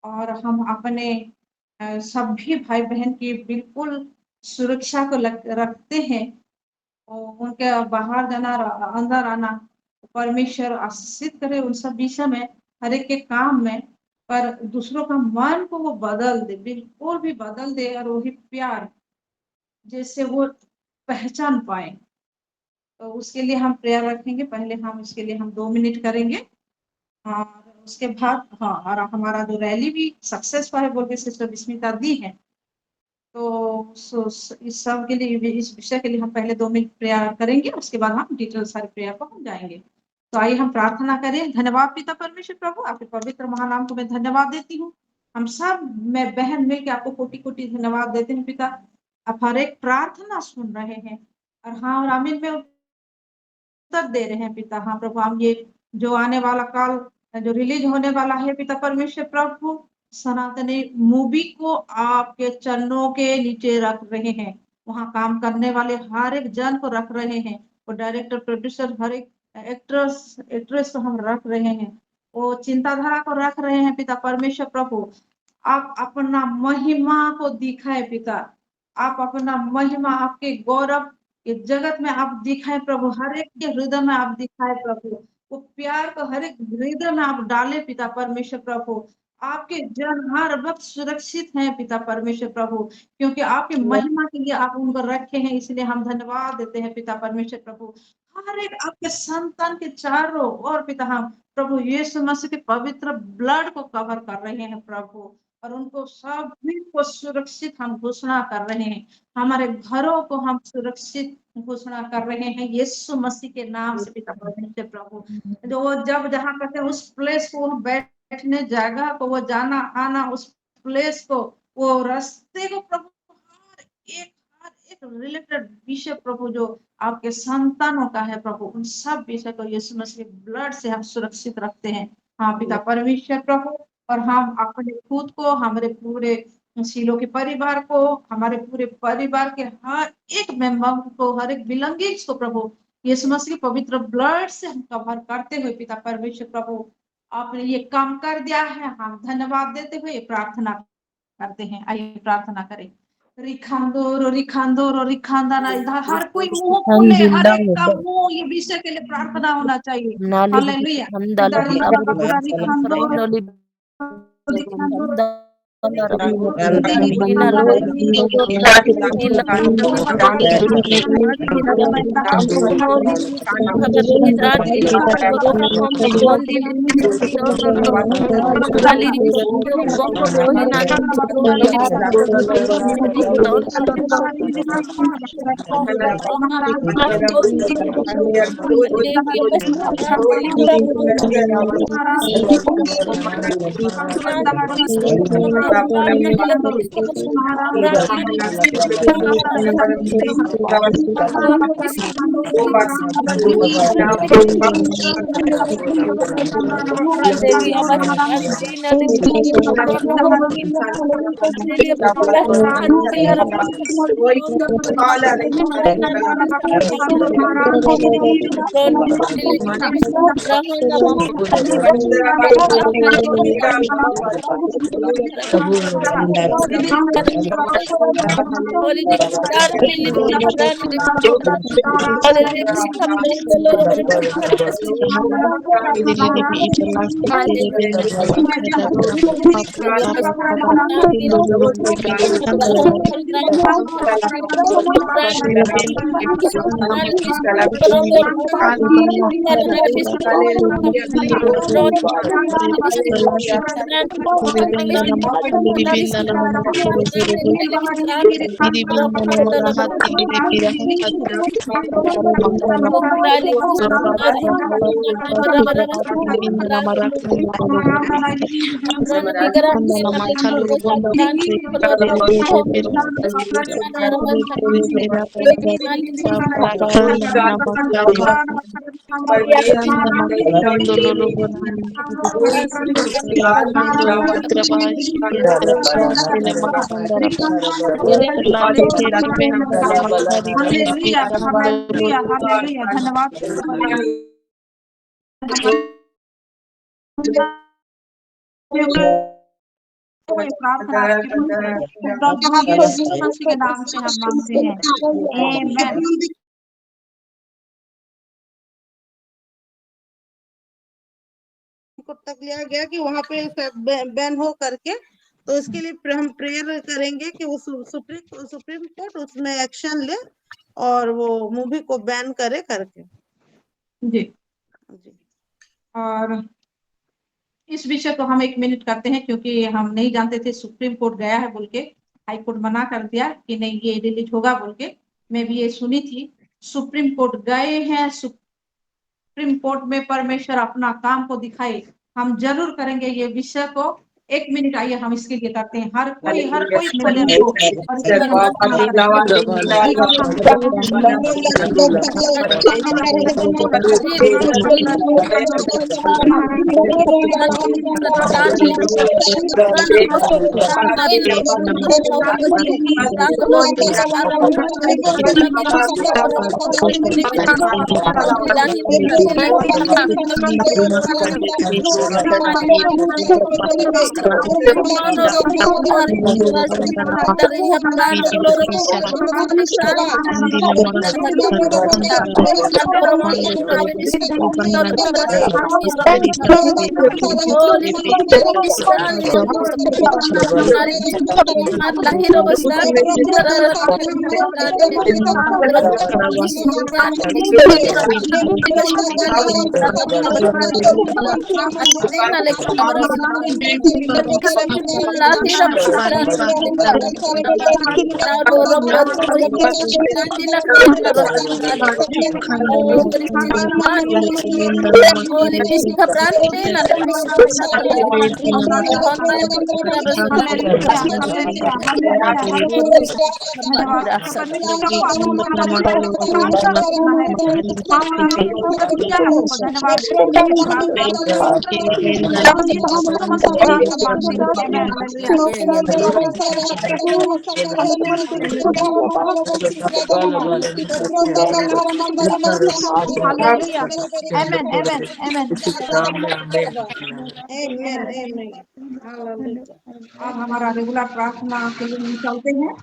और हम अपने सभी भाई बहन की बिल्कुल सुरक्षा को रखते हैं। और उनके बाहर जाना, अंदर आना, परमेश्वर आशीषित करे उन सब विषय में, हर एक के काम में। पर दूसरों का मन को वो बदल दे, बिल्कुल भी बदल दे, और वही प्यार जैसे वो पहचान पाए। तो उसके लिए हम प्रेयर रखेंगे। पहले हम उसके लिए हम 2 मिनट करेंगे, और उसके बाद हाँ, और हमारा जो रैली भी सक्सेस हुआ है बोल के सिस्टर विस्मिता दी है। तो इस सब के लिए, इस विषय के लिए हम पहले 2 मिनट प्रेयर करेंगे, उसके बाद हम डिटेल सारे प्रेयर को हम जाएंगे। तो आइए हम प्रार्थना करें। धन्यवाद पिता परमेश्वर प्रभु, आपके पवित्र महानाम को मैं धन्यवाद देती हूँ। हम सब मैं बहन मिल के आपको कोटि कोटि धन्यवाद देते हैं पिता। आप हर एक प्रार्थना सुन रहे हैं, और हाँ और आमीन में उत्तर दे रहे हैं पिता। हाँ प्रभु, हम ये जो आने वाला काल जो रिलीज होने वाला है पिता परमेश्वर प्रभु, सनातनी मूवी को आपके चरणों के नीचे रख रहे हैं। वहाँ काम करने वाले हर एक जन को रख रहे हैं, वो डायरेक्टर प्रोड्यूसर हर एक एक्ट्रेस को हम रख रहे हैं, वो चिंताधारा को रख रहे हैं पिता परमेश्वर प्रभु। आप अपना महिमा को दिखाए पिता, आप अपना महिमा, आपके गौरव इस जगत में आप दिखाए प्रभु, हर एक के हृदय में आप दिखाए प्रभु। वो प्यार को हर एक हृदय में आप डाले पिता परमेश्वर प्रभु। आपके जन हर वक्त सुरक्षित हैं पिता परमेश्वर प्रभु, क्योंकि आपकी महिमा के लिए आप उनको रखे हैं। इसलिए हम धन्यवाद देते हैं पिता परमेश्वर प्रभु। हर एक आपके संतान के चारों ओर पिता हम प्रभु यीशु मसीह के पवित्र ब्लड को कवर कर रहे हैं प्रभु, और उनको सभी को सुरक्षित हम घोषणा कर रहे हैं। हमारे घरों को हम सुरक्षित घोषणा कर रहे हैं यीशु मसीह के नाम से पिता परमेश्वर प्रभु। जो वो जब जहाँ करते हैं उस प्लेस को, बैठने जगह को, वो जाना आना उस प्लेस को, वो रास्ते को प्रभु, हर एक रिलेटेड विषय प्रभु जो आपके संतानों का है प्रभु, उन सब विषय को यीशु मसीह ब्लड से हम सुरक्षित रखते हैं। हाँ पिता परमेश्वर प्रभु, और हम अपने खुद को, हमारे पूरे शीलो के परिवार को, हमारे पूरे परिवार के हर एक मेंबर को, हर एक बिलोंगिंग्स को प्रभु यीशु मसीह के पवित्र ब्लड से हम कवर करते हुए पिता परमेश्वर प्रभु, आपने ये काम कर दिया है, हम धन्यवाद देते हुए प्रार्थना करते हैं। आइए प्रार्थना करें। रिखांदा ना, इधर हर कोई मुंह खोले, हर एक का मुंह ये विषय के लिए प्रार्थना होना चाहिए। हालेलुया। प्रार्थना प्रभु यीशु मसीह के नाम से हम मांगते हैं, आमीन। को तक लिया गया कि वहां पे बैन हो करके, तो उसके लिए हम प्रेयर करेंगे कि वो सुप्रीम कोर्ट उसमें एक्शन ले और वो मूवी को बैन करे करके। जी और इस विषय को हम 1 मिनट करते हैं, क्योंकि हम नहीं जानते थे सुप्रीम कोर्ट गया है बोल के, हाई कोर्ट मना कर दिया कि नहीं ये रिलीज होगा बोल के। मैं भी ये सुनी थी, सुप्रीम कोर्ट गए हैं, सुप्रीम कोर्ट में परमेश्वर अपना काम को दिखाए। हम जरूर करेंगे ये विषय को। 1 मिनट आइए हम इसके लिए करते हैं, हर कोई बोले हमको और इसके लिए हम अब हमारा रेगुलर प्रार्थना के लिए हम चलते हैं।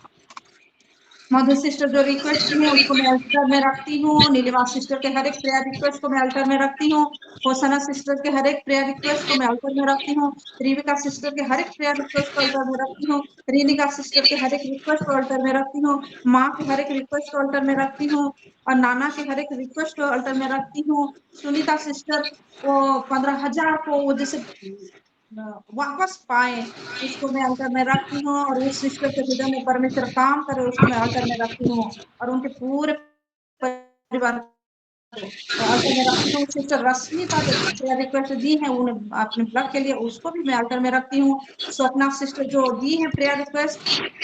मधु सिस्टर जो रिक्वेस्ट की है उसको मैं अल्टर में रखती हूँ। नीलिमा सिस्टर के हर एक प्रेयर रिक्वेस्ट को मैं अल्टर में रखती हूँ। होसना सिस्टर के हर एक प्रेयर रिक्वेस्ट को मैं अल्टर में रखती हूँ। रिविका सिस्टर के हर एक प्रेयर रिक्वेस्ट को अल्टर में रखती हूँ। रीनिका सिस्टर के हर एक रिक्वेस्ट को अल्टर में रखती हूँ। माँ के हर एक रिक्वेस्ट को अल्टर में रखती हूँ और नाना के हर एक रिक्वेस्ट को अल्टर में रखती हूँ। सुनीता सिस्टर को 15,000 को वो जैसे वापस पाए उसको मैं अल्टर में रखती हूँ और उस सिस्टर के हृदय में परमेश्वर काम करे उसको मैं अल्टर में रखती हूँ और उनके पूरे परिवार तो अल्टर में रखती हूँ। सिस्टर रश्मिता जो प्रेयर रिक्वेस्ट दी है उन्हें अपने ब्लड के लिए, उसको भी मैं अल्टर में रखती हूँ। स्वप्ना सिस्टर जो दी है प्रेयर रिक्वेस्ट,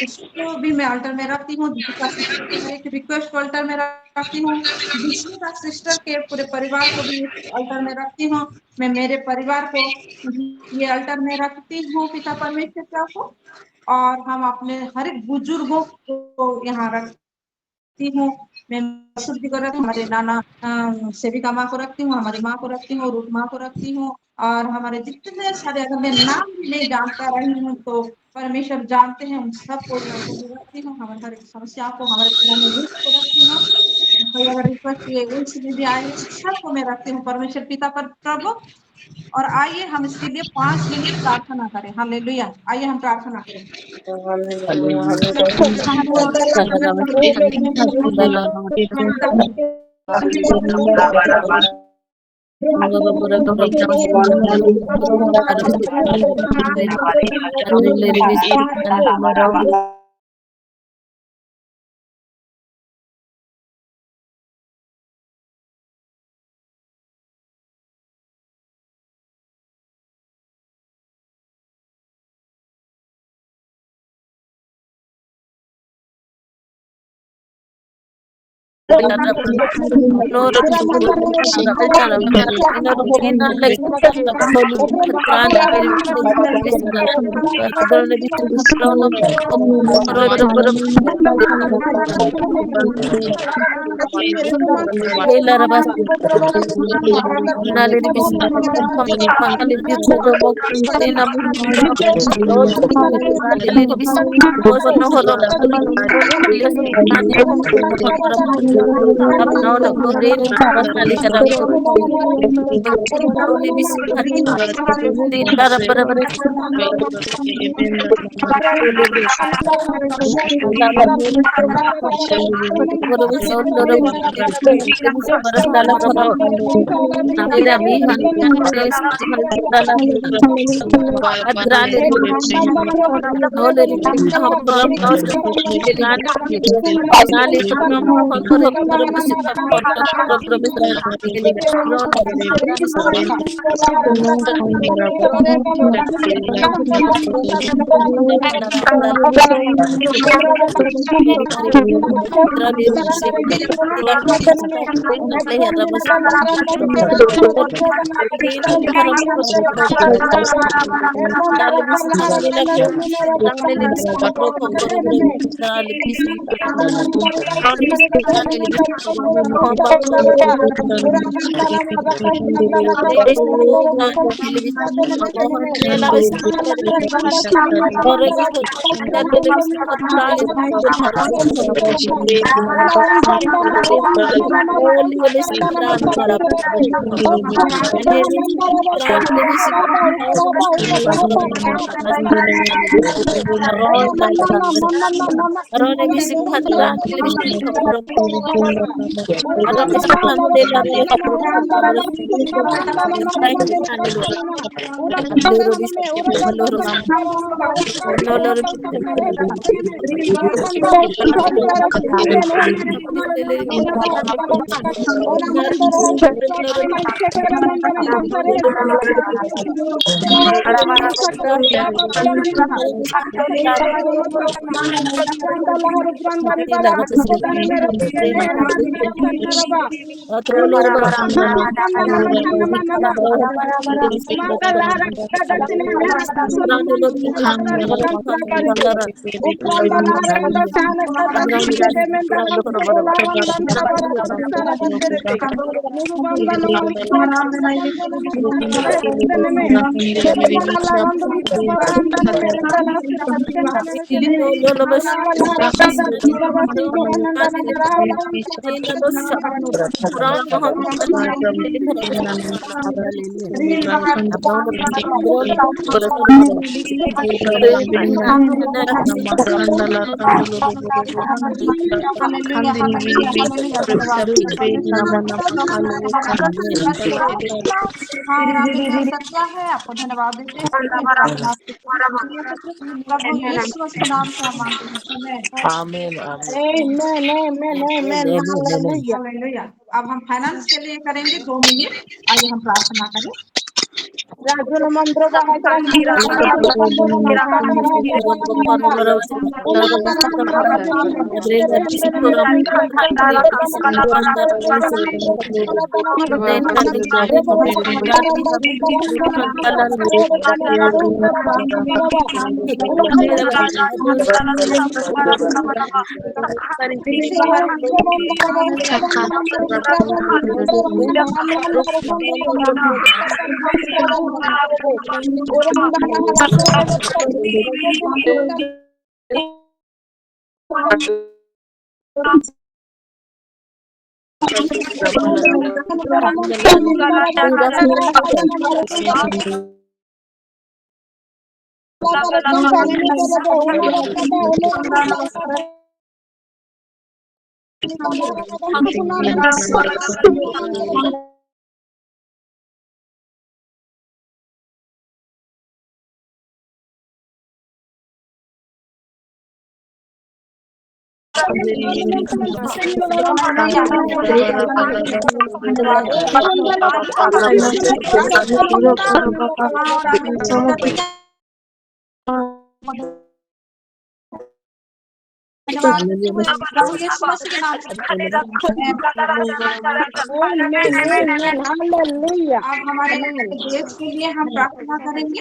उसको भी मैं अल्टर में रखती हूँ। दीपिका सिस्टर की हर एक रिक्वेस्ट को अल्टर में रखती हूँ। विष्णुदा सिस्टर के पूरे परिवार को भी अल्टर में रखती हूँ। मैं मेरे परिवार को ये अल्टर में रखती हूँ पिता परमेश्वर को। और हम अपने हर एक बुजुर्गों को यहाँ रखती हूँ। मैं शुद्धि को रखती हूँ, हमारे नाना सेविका माँ को रखती हूँ, हमारी माँ को रखती हूँ, रूप माँ को रखती हूँ, और हमारे जितने सारे, अगर मैं नाम भी नहीं जानता रही हूँ तो परमेश्वर जानते हैं, उन सबको रखती हूँ। हमारे हर एक समस्या को, हमारे पुराने लिस्ट को रखती हूँ। कोई अगर रिक्वेस्ट ये उसमें भी आए सबको मैं रखती हूँ परमेश्वर पिता पर प्रभु। और आइए हम इसके लिए 5 मिनट प्रार्थना करें। हालेलुया। आइए हम प्रार्थना करें। सत्या है, आपको धन्यवाद देते हैं प्रार्थना प्रभु यीशु के नाम से हम मांगते हैं। आमीन आमीन। Amen, amen, amen. Amen hallelujah. Hallelujah. अब हम फाइनेंस के लिए करेंगे 2 मिनट। आइए हम प्रार्थना करें। राजुल मंद्रो बहादुर मंद्रो बहादुर मंद्रो बहादुर प्रभु यीशु मसीह के नाम से अब हमारे देश के लिए हम प्रार्थना करेंगे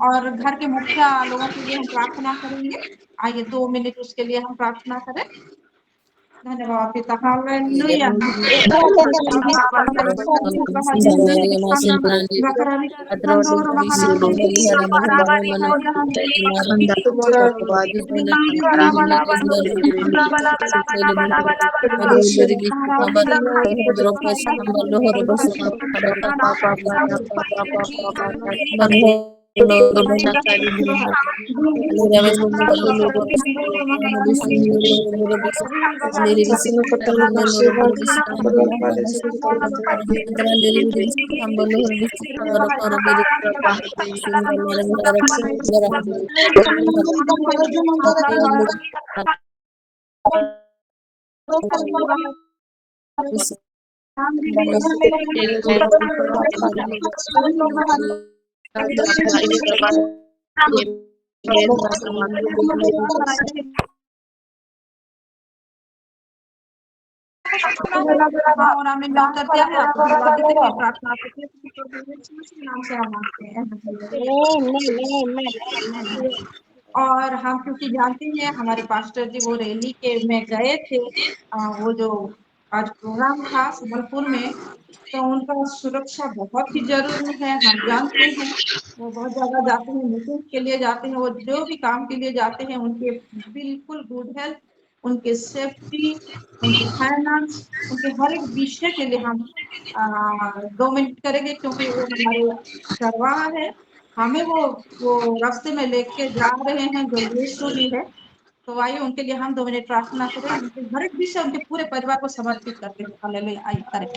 और घर के मुखिया लोगों के लिए हम प्रार्थना करेंगे। आइए 2 मिनट उसके लिए हम प्रार्थना करें। धन्यवाद पिता। हालेलुया। और हमें उत्तर दिया है आपको धन्यवाद देते हुए प्रार्थना करते हैं नाम से हम मांगते हैं। और हम क्योंकि जानते हैं हमारे पास्टर जी वो रैली के में गए थे, वो जो आज प्रोग्राम था संबलपुर में, तो उनका सुरक्षा बहुत ही जरूरी है। हम जानते हैं वो बहुत जगह जाते हैं, मीटिंग के लिए जाते हैं, वो जो भी काम के लिए जाते हैं उनके बिल्कुल गुड हेल्थ, उनके सेफ्टी, उनके फाइनेंस, उनके हर एक विषय के लिए हम 2 मिनट करेंगे क्योंकि वो हमारे चरवाहा है। हमें वो रास्ते में लेके जा रहे हैं जो यीशु भी है। तो आइए उनके लिए हम 2 मिनट प्रार्थना करें। उनके हर एक विषय उनके पूरे परिवार को समर्पित करते हैं। हालेलुया। आइए करें।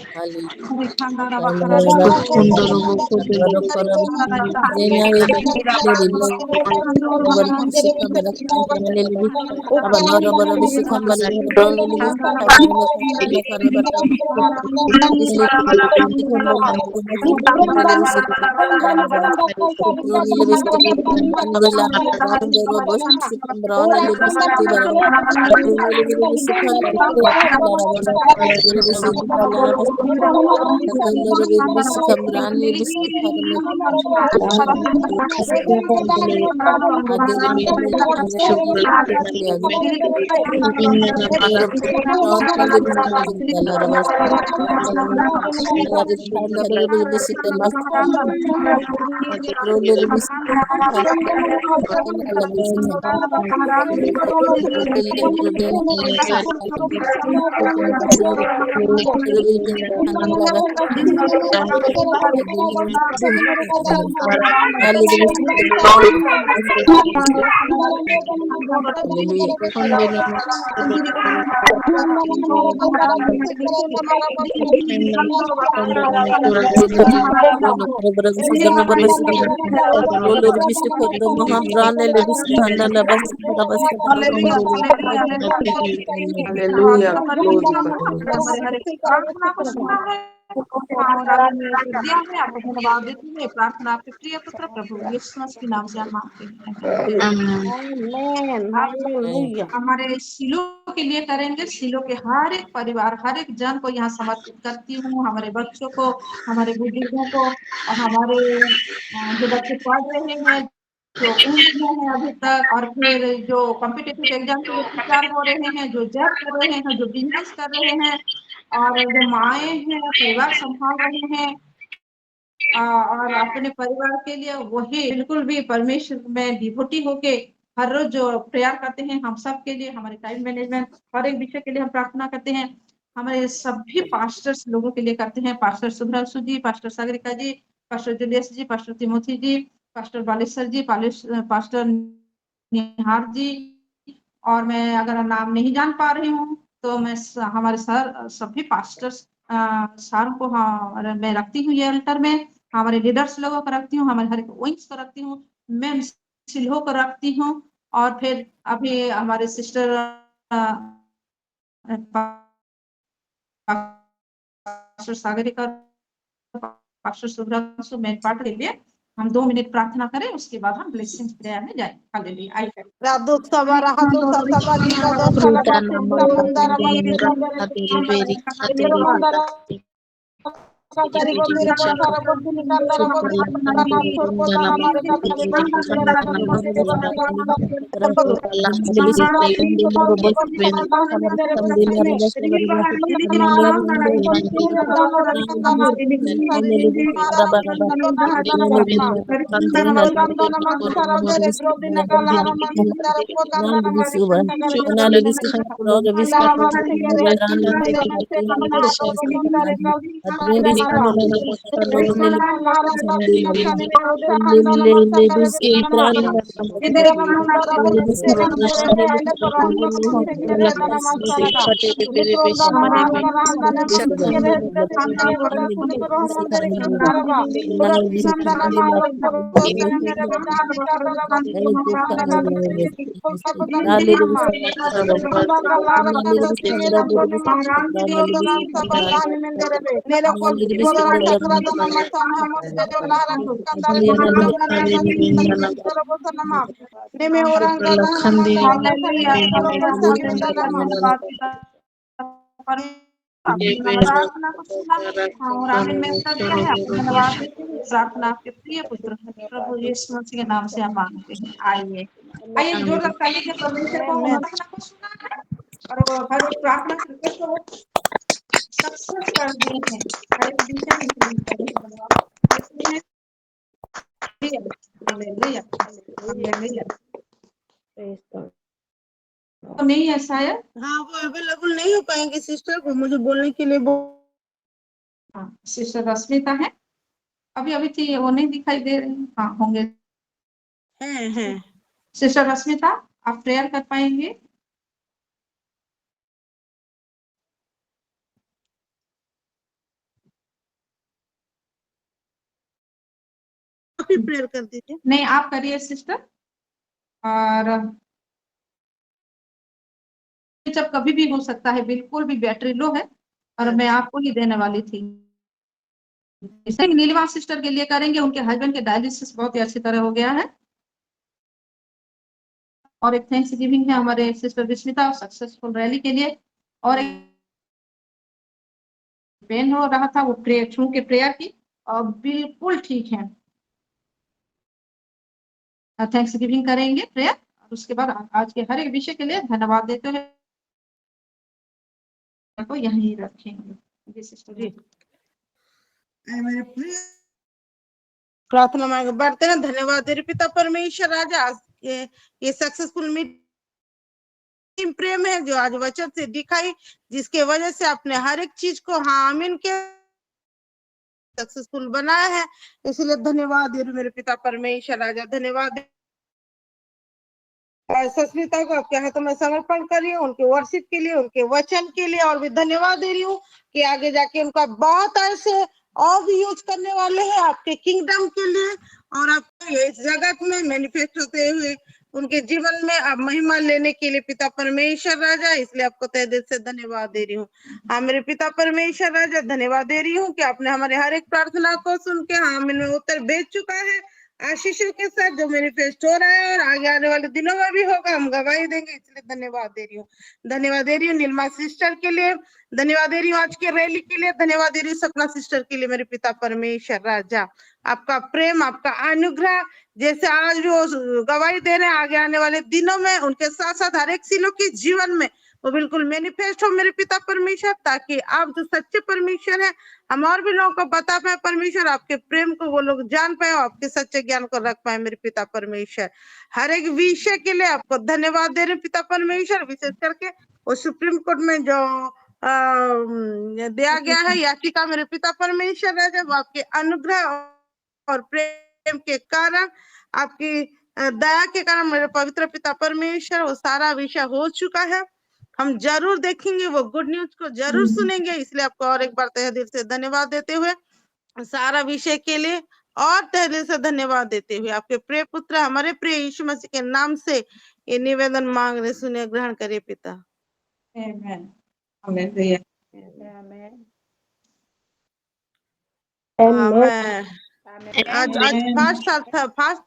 हालेलुया हालेलुया हालेलुया क्लोज हमारे हर एक प्रार्थना को सुना है। हाँ, और आपने मेरे को दिया है, आपको धन्यवाद देती हूँ। ये प्रार्थना आपके प्रिय पुत्र प्रभु यीशु मसीह के नाम से हम मांगते हैं। Amen hallelujah. हमारे सिलो के लिए करेंगे। सिलो के हर एक परिवार, हर एक जन को यहाँ समर्पित करती हूँ। हमारे बच्चों को, हमारे बुजुर्गों को, और हमारे जो बच्चे पढ़ रहे हैं, जो उम्र में है अभी तक, और फिर जो कॉम्पिटिटिव एग्जाम के लिए प्रिपेयर हो रहे हैं, जो जॉब कर रहे हैं, जो बिजनेस कर रहे हैं, और जो माएँ हैं परिवार संभाल रहे हैं, और अपने परिवार के लिए वही बिल्कुल भी परमेश्वर में डिवोटी होके हर रोज जो प्रेयर करते हैं, हम सब के लिए, हमारे टाइम मैनेजमेंट, हर एक विषय के लिए हम प्रार्थना करते हैं। हमारे सभी पास्टर्स लोगों के लिए करते हैं। पास्टर सुभ्रांशु जी, पास्टर सागरिका जी, पास्टर जुलियस जी, पास्टर तिमोथी जी, पास्टर बालेश्वर जी, पास्टर निहार जी, और मैं अगर नाम नहीं जान पा रही हूँ तो मैं हमारे सभी पास्टर्स सर को हाँ मैं रखती हूँ ये अल्टर में। हमारे लीडर्स लोगों को रखती हूँ, हमारे हर एक विंग्स को रखती हूँ, मैं सिल्हो को रखती हूँ, और फिर अभी हमारे sister pastor Sagarika, pastor Subhranshu main part के लिए हम 2 मिनट प्रार्थना करें, उसके बाद हम ब्लेसिंग प्रेयर में जाएं। हालेलुया। आइए राधो सभा राधो सभा लिखा दो साला बच्चे समंदर गरीबों मेरे को सारा बुद्धि निकाल रहा नाम छोड़ को दाना मारे का प्रार्थना को सुना और आमीन में उत्तर दिया है। आपको धन्यवाद देते हैं। प्रार्थना आपके प्रिय पुत्र प्रभु यीशु मसीह के नाम से हम मांगते हैं। आइए आइए जोरदार ताली से परमेश्वर को प्रार्थना को सुना है और हर एक प्रार्थना रिक्वेस्ट को सक्सेस कर दिए हैं। हर एक विषय में हालेलुया हालेलुया। तो नहीं है शायद, हाँ वो अवेलेबल नहीं हो पाएंगे सिस्टर को मुझे बोलने के लिए हाँ सिस्टर रश्मिता है, अभी अभी थी वो नहीं दिखाई दे रही। हाँ होंगे हैं सिस्टर रश्मिता, आप प्रेयर कर पाएंगे? प्रेयर कर दीजिए। नहीं आप करिए सिस्टर। और जब कभी भी हो सकता है, बिल्कुल भी बैटरी लो है और मैं आपको ही देने वाली थी। इसलिए नीलिमा सिस्टर के लिए करेंगे, उनके हस्बैंड के डायलिसिस बहुत ही अच्छी तरह हो गया है। और एक थैंक्स गिविंग है हमारे सिस्टर विस्मिता सक्सेसफुल रैली के लिए, और एक पेन हो रहा था वो प्रेयर छू के प्रेयर की और बिल्कुल ठीक है। थैंक्स गिविंग करेंगे प्रेयर और उसके बाद आज के हर एक विषय के लिए धन्यवाद देते हैं तो यहीं रखेंगे। जी सिस्टर जी मेरे प्रिय प्रार्थना मांग बढ़ते हैं। धन्यवाद तेरे पिता परमेश्वर आज ये सक्सेसफुल मीटिंग प्रेम है जो आज वचन से दिखाई, जिसके वजह से अपने हर एक चीज को हाँ आमीन के सक्सेसफुल बनाया है। इसलिए धन्यवाद मेरे पिता परमेश्वर राजा। धन्यवाद सस्मिता को आपके हाथों में समर्पण कर रही हूँ, उनके वर्शिप के लिए, उनके वचन के लिए, और भी धन्यवाद दे रही हूँ कि आगे जाके उनका बहुत ऐसे और भी यूज करने वाले हैं आपके किंगडम के लिए और आपको इस जगत में मैनिफेस्ट होते हुए उनके जीवन में आप महिमा लेने के लिए पिता परमेश्वर राजा, इसलिए आपको तहे दिल से धन्यवाद दे रही हूँ। हाँ मेरे पिता परमेश्वर राजा, धन्यवाद दे रही हूँ कि आपने हमारे हर एक प्रार्थना को सुन के हाँ में उत्तर भेज चुका है आशीषों के साथ, जो मैनिफेस्ट हो रहा है और आगे आने वाले दिनों में भी होगा, हम गवाही देंगे, इसलिए धन्यवाद दे रही हूँ। धन्यवाद दे रही हूँ नीलमा सिस्टर के लिए, धन्यवाद दे रही हूँ आज के रैली के लिए, धन्यवाद दे रही हूँ सपना सिस्टर के लिए। मेरे पिता परमेश्वर राजा, आपका प्रेम, आपका अनुग्रह, जैसे आज भी वो गवाही दे रहे हैं, आगे आने वाले दिनों में उनके साथ साथ हर एक सिलों के जीवन में वो बिल्कुल मैनिफेस्ट हो मेरे पिता परमेश्वर, ताकि आप जो सच्चे परमेश्वर है हम और भी लोगों को बता पाए परमेश्वर, आपके प्रेम को वो लोग जान पाए, आपके सच्चे ज्ञान को रख पाए मेरे पिता परमेश्वर। हर एक विषय के लिए आपको धन्यवाद दे रहे पिता परमेश्वर, विशेष करके वो सुप्रीम कोर्ट में जो दिया गया है याचिका मेरे पिता परमेश्वर है, जब आपके अनुग्रह और प्रेम के कारण, आपकी दया के कारण मेरे पवित्र पिता परमेश्वर वो सारा विषय हो चुका है। हम जरूर देखेंगे, वो गुड न्यूज को जरूर सुनेंगे, इसलिए आपको और एक बार तहे दिल से धन्यवाद देते हुए सारा विषय के लिए और तहे दिल से धन्यवाद देते हुए आपके प्रिय पुत्र हमारे प्रिय यीशु मसीह के नाम से ये निवेदन मांग रहे, सुने, ग्रहण करिए पिता। आमेन। हालेलुया। आज फास्ट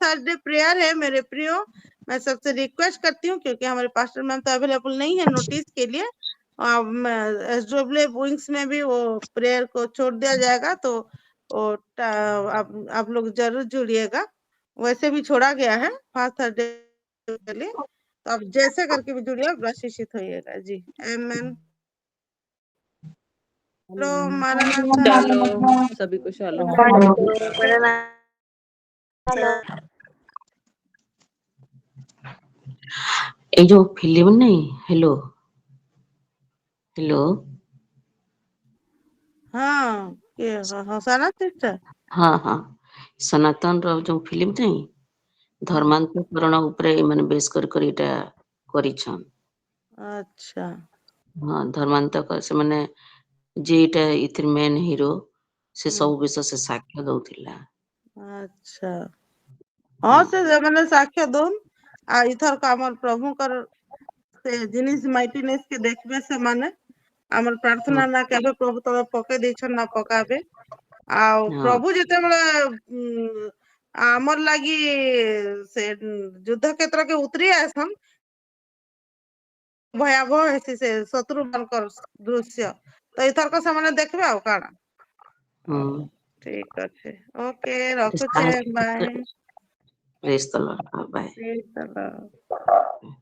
थर्सडे प्रेयर है मेरे प्रियो। मैं सबसे रिक्वेस्ट करती हूँ, क्योंकि हमारे पास्टर मैम तो अवेलेबल नहीं है नोटिस के लिए, SW विंग्स में भी वो प्रेयर को छोड़ दिया जाएगा, तो वो आप लोग जरूर जुड़िएगा। वैसे भी छोड़ा गया है फास्ट थर्सडे के लिए, तो आप जैसे करके भी जुड़िए, आशीषित होइएगा जी। आमेन। मारानाथा। शालोम, सभी को शालोम। ये जो फिल्म नहीं, हेलो हेलो, हाँ हसाना सिस्टर, हाँ हाँ, सनातन रो जो फिल्म नहीं धर्मांतरण उपरे माने बेस कर इटा करिछन। अच्छा हाँ धर्मांतक से माने जेटा इथिर मेन हीरो से सब विषय से साक्ष्य दउथिला। अच्छा हाँ से मैंने साक्ष्य दोन आ इथर का हमर प्रभु कर से जिनिस माइटीनेस के देखबे से माने हमर प्रार्थना ना केबे प्रभु तबे पके देछन ना पकाबे आ हाँ प्रभु जेते बेले हमर लागी से युद्ध क्षेत्र के उतरी आसन भयावह हेसी से शत्रु बनकर दृश्य, तो इथर को से माने देखबे आ काना। ठीक अच्छे, ओके रखुछे, bye. Praise the Lord, bye. Praise the Lord.